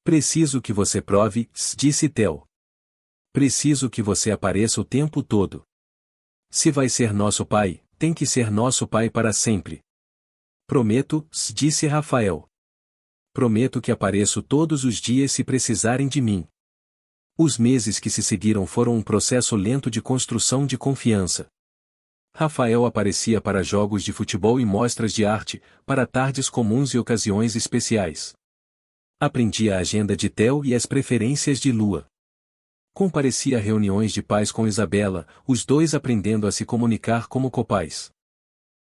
Preciso que você prove, disse Theo. Preciso que você apareça o tempo todo. Se vai ser nosso pai, tem que ser nosso pai para sempre. Prometo, disse Rafael. Prometo que apareço todos os dias se precisarem de mim. Os meses que se seguiram foram um processo lento de construção de confiança. Rafael aparecia para jogos de futebol e mostras de arte, para tardes comuns e ocasiões especiais. Aprendia a agenda de Theo e as preferências de Lua. Comparecia a reuniões de pais com Isabela, os dois aprendendo a se comunicar como copais.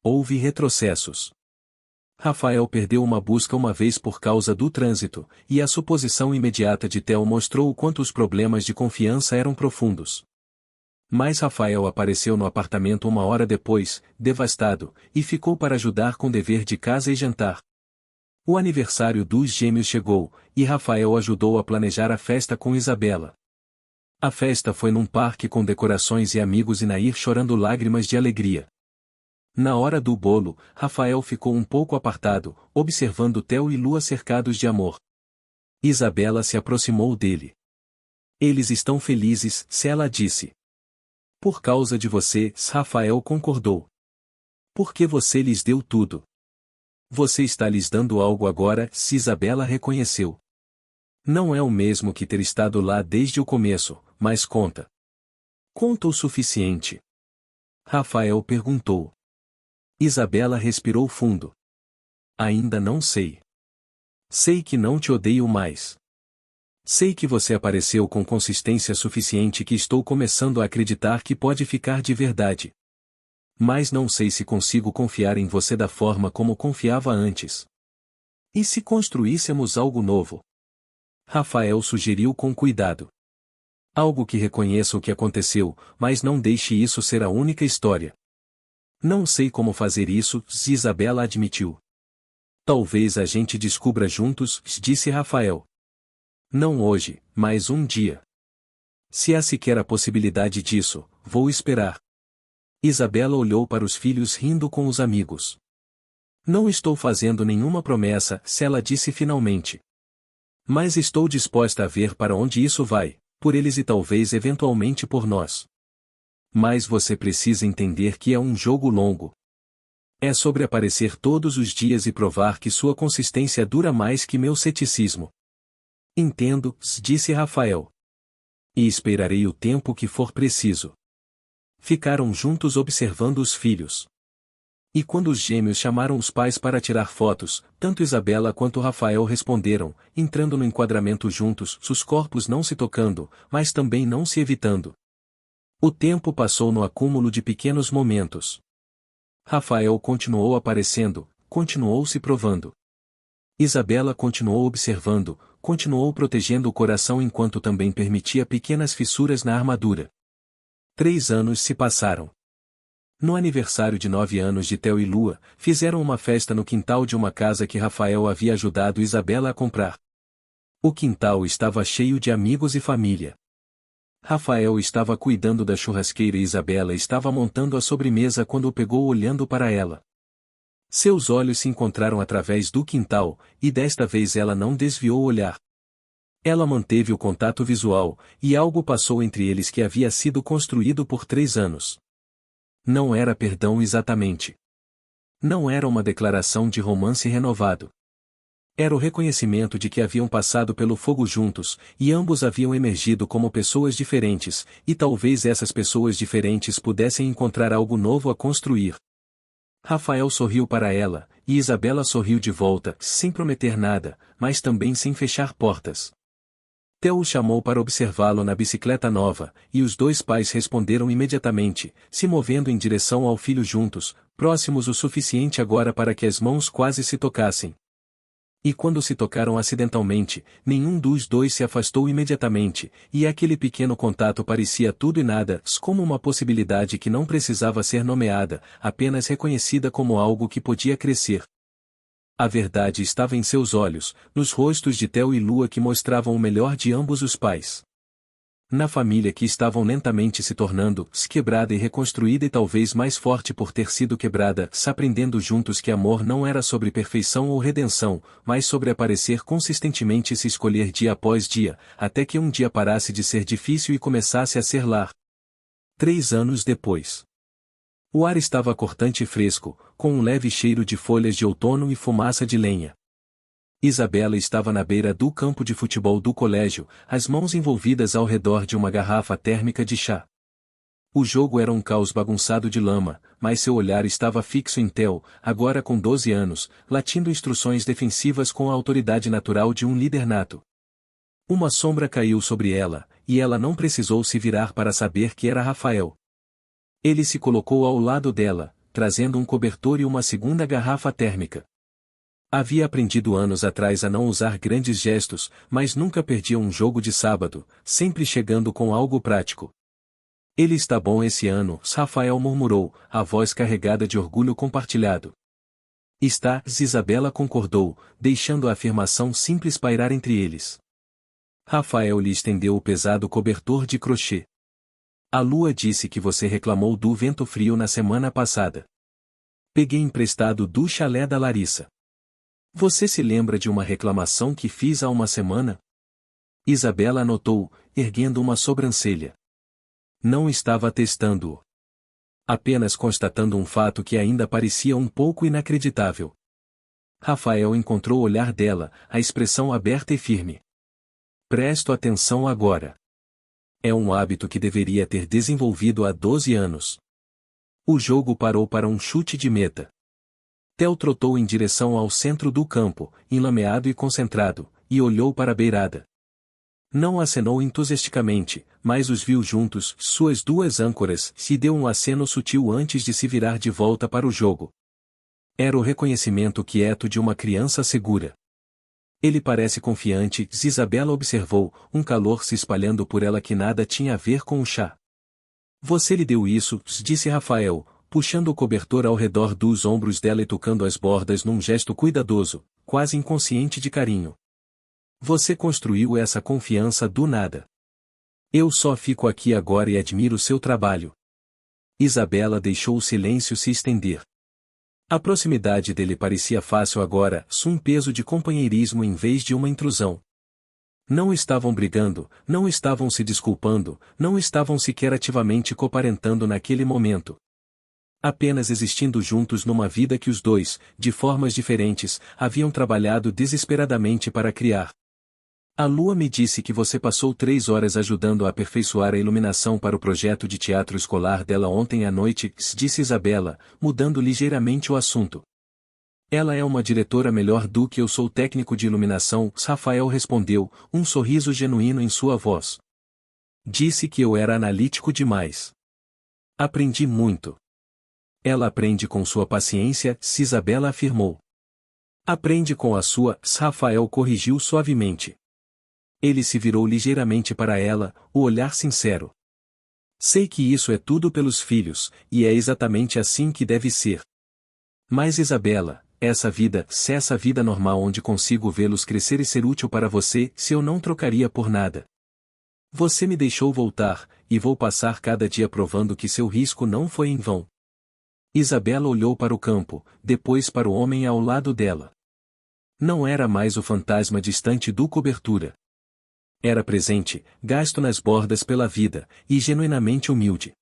Houve retrocessos. Rafael perdeu uma busca uma vez por causa do trânsito, e a suposição imediata de Theo mostrou o quanto os problemas de confiança eram profundos. Mas Rafael apareceu no apartamento uma hora depois, devastado, e ficou para ajudar com dever de casa e jantar. O aniversário dos gêmeos chegou, e Rafael ajudou a planejar a festa com Isabela. A festa foi num parque com decorações e amigos e Nair chorando lágrimas de alegria. Na hora do bolo, Rafael ficou um pouco apartado, observando Theo e Lua cercados de amor. Isabela se aproximou dele. Eles estão felizes, se ela disse. Por causa de você, Rafael concordou. Porque você lhes deu tudo. Você está lhes dando algo agora, se Isabela reconheceu. Não é o mesmo que ter estado lá desde o começo, mas conta. Conta o suficiente? Rafael perguntou. Isabela respirou fundo. Ainda não sei. Sei que não te odeio mais. Sei que você apareceu com consistência suficiente que estou começando a acreditar que pode ficar de verdade. Mas não sei se consigo confiar em você da forma como confiava antes. E se construíssemos algo novo? Rafael sugeriu com cuidado. Algo que reconheça o que aconteceu, mas não deixe isso ser a única história. Não sei como fazer isso, Isabela admitiu. Talvez a gente descubra juntos, disse Rafael. Não hoje, mas um dia. Se há sequer a possibilidade disso, vou esperar. Isabela olhou para os filhos rindo com os amigos. Não estou fazendo nenhuma promessa, se ela disse finalmente. Mas estou disposta a ver para onde isso vai, por eles e talvez eventualmente por nós. Mas você precisa entender que é um jogo longo. É sobre aparecer todos os dias e provar que sua consistência dura mais que meu ceticismo. Entendo, disse Rafael. E esperarei o tempo que for preciso. Ficaram juntos observando os filhos. E quando os gêmeos chamaram os pais para tirar fotos, tanto Isabela quanto Rafael responderam, entrando no enquadramento juntos, os corpos não se tocando, mas também não se evitando. O tempo passou no acúmulo de pequenos momentos. Rafael continuou aparecendo, continuou se provando. Isabela continuou observando, continuou protegendo o coração enquanto também permitia pequenas fissuras na armadura. 3 anos se passaram. No aniversário de 9 anos de Theo e Lua, fizeram uma festa no quintal de uma casa que Rafael havia ajudado Isabela a comprar. O quintal estava cheio de amigos e família. Rafael estava cuidando da churrasqueira e Isabela estava montando a sobremesa quando o pegou olhando para ela. Seus olhos se encontraram através do quintal, e desta vez ela não desviou o olhar. Ela manteve o contato visual, e algo passou entre eles que havia sido construído por 3 anos. Não era perdão exatamente. Não era uma declaração de romance renovado. Era o reconhecimento de que haviam passado pelo fogo juntos, e ambos haviam emergido como pessoas diferentes, e talvez essas pessoas diferentes pudessem encontrar algo novo a construir. Rafael sorriu para ela, e Isabela sorriu de volta, sem prometer nada, mas também sem fechar portas. Theo o chamou para observá-lo na bicicleta nova, e os dois pais responderam imediatamente, se movendo em direção ao filho juntos, próximos o suficiente agora para que as mãos quase se tocassem. E quando se tocaram acidentalmente, nenhum dos dois se afastou imediatamente, e aquele pequeno contato parecia tudo e nada, como uma possibilidade que não precisava ser nomeada, apenas reconhecida como algo que podia crescer. A verdade estava em seus olhos, nos rostos de Theo e Lua que mostravam o melhor de ambos os pais. Na família que estavam lentamente se tornando quebrada e reconstruída e talvez mais forte por ter sido quebrada, aprendendo juntos que amor não era sobre perfeição ou redenção, mas sobre aparecer consistentemente e se escolher dia após dia, até que um dia parasse de ser difícil e começasse a ser lar. 3 anos depois. O ar estava cortante e fresco, com um leve cheiro de folhas de outono e fumaça de lenha. Isabela estava na beira do campo de futebol do colégio, as mãos envolvidas ao redor de uma garrafa térmica de chá. O jogo era um caos bagunçado de lama, mas seu olhar estava fixo em Theo, agora com 12 anos, latindo instruções defensivas com a autoridade natural de um líder nato. Uma sombra caiu sobre ela, e ela não precisou se virar para saber que era Rafael. Ele se colocou ao lado dela, trazendo um cobertor e uma segunda garrafa térmica. Havia aprendido anos atrás a não usar grandes gestos, mas nunca perdia um jogo de sábado, sempre chegando com algo prático. Ele está bom esse ano, Rafael murmurou, a voz carregada de orgulho compartilhado. Está, Isabela concordou, deixando a afirmação simples pairar entre eles. Rafael lhe estendeu o pesado cobertor de crochê. A lua disse que você reclamou do vento frio na semana passada. Peguei emprestado do chalé da Larissa. Você se lembra de uma reclamação que fiz há uma semana? Isabela anotou, erguendo uma sobrancelha. Não estava testando-o. Apenas constatando um fato que ainda parecia um pouco inacreditável. Rafael encontrou o olhar dela, a expressão aberta e firme. Presto atenção agora. É um hábito que deveria ter desenvolvido há 12 anos. O jogo parou para um chute de meta. Theo trotou em direção ao centro do campo, enlameado e concentrado, e olhou para a beirada. Não acenou entusiasticamente, mas os viu juntos, suas duas âncoras, e deu um aceno sutil antes de se virar de volta para o jogo. Era o reconhecimento quieto de uma criança segura. Ele parece confiante, Isabela observou, um calor se espalhando por ela que nada tinha a ver com o chá. Você lhe deu isso, disse Rafael, puxando o cobertor ao redor dos ombros dela e tocando as bordas num gesto cuidadoso, quase inconsciente de carinho. Você construiu essa confiança do nada. Eu só fico aqui agora e admiro seu trabalho. Isabela deixou o silêncio se estender. A proximidade dele parecia fácil agora, um peso de companheirismo em vez de uma intrusão. Não estavam brigando, não estavam se desculpando, não estavam sequer ativamente coparentando naquele momento. Apenas existindo juntos numa vida que os dois, de formas diferentes, haviam trabalhado desesperadamente para criar. A lua me disse que você passou 3 horas ajudando a aperfeiçoar a iluminação para o projeto de teatro escolar dela ontem à noite, disse Isabela, mudando ligeiramente o assunto. Ela é uma diretora melhor do que eu sou técnico de iluminação, Rafael respondeu, um sorriso genuíno em sua voz. Disse que eu era analítico demais. Aprendi muito. Ela aprende com sua paciência, Isabela afirmou. Aprende com a sua, Rafael corrigiu suavemente. Ele se virou ligeiramente para ela, o olhar sincero. Sei que isso é tudo pelos filhos, e é exatamente assim que deve ser. Mas Isabela, essa vida normal onde consigo vê-los crescer e ser útil para você, se eu não trocaria por nada. Você me deixou voltar, e vou passar cada dia provando que seu risco não foi em vão. Isabela olhou para o campo, depois para o homem ao lado dela. Não era mais o fantasma distante do cobertura. Era presente, gasto nas bordas pela vida, e genuinamente humilde.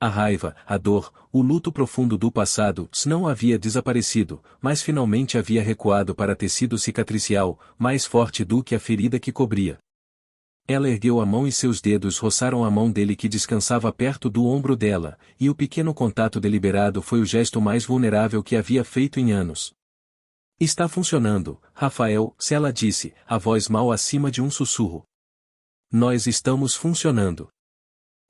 A raiva, a dor, o luto profundo do passado não havia desaparecido, mas finalmente havia recuado para tecido cicatricial, mais forte do que a ferida que cobria. Ela ergueu a mão e seus dedos roçaram a mão dele que descansava perto do ombro dela, e o pequeno contato deliberado foi o gesto mais vulnerável que havia feito em anos. Está funcionando, Rafael, se ela disse, a voz mal acima de um sussurro. Nós estamos funcionando.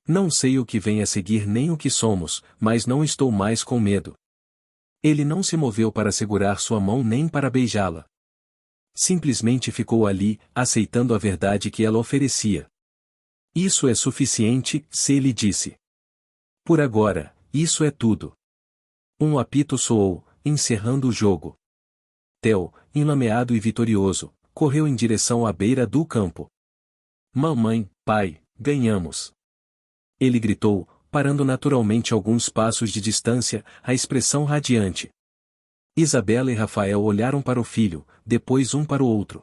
Não sei o que vem a seguir nem o que somos, mas não estou mais com medo. Ele não se moveu para segurar sua mão nem para beijá-la. Simplesmente ficou ali, aceitando a verdade que ela oferecia. Isso é suficiente, se ele disse. Por agora, isso é tudo. Um apito soou, encerrando o jogo. Theo, enlameado e vitorioso, correu em direção à beira do campo. Mamãe, pai, ganhamos! Ele gritou, parando naturalmente alguns passos de distância, a expressão radiante. Isabela e Rafael olharam para o filho, depois um para o outro.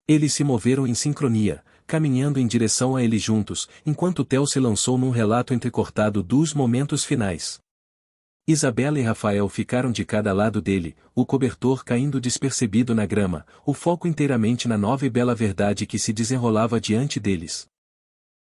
Eles se moveram em sincronia, caminhando em direção a ele juntos, enquanto Theo se lançou num relato entrecortado dos momentos finais. Isabela e Rafael ficaram de cada lado dele, o cobertor caindo despercebido na grama, o foco inteiramente na nova e bela verdade que se desenrolava diante deles.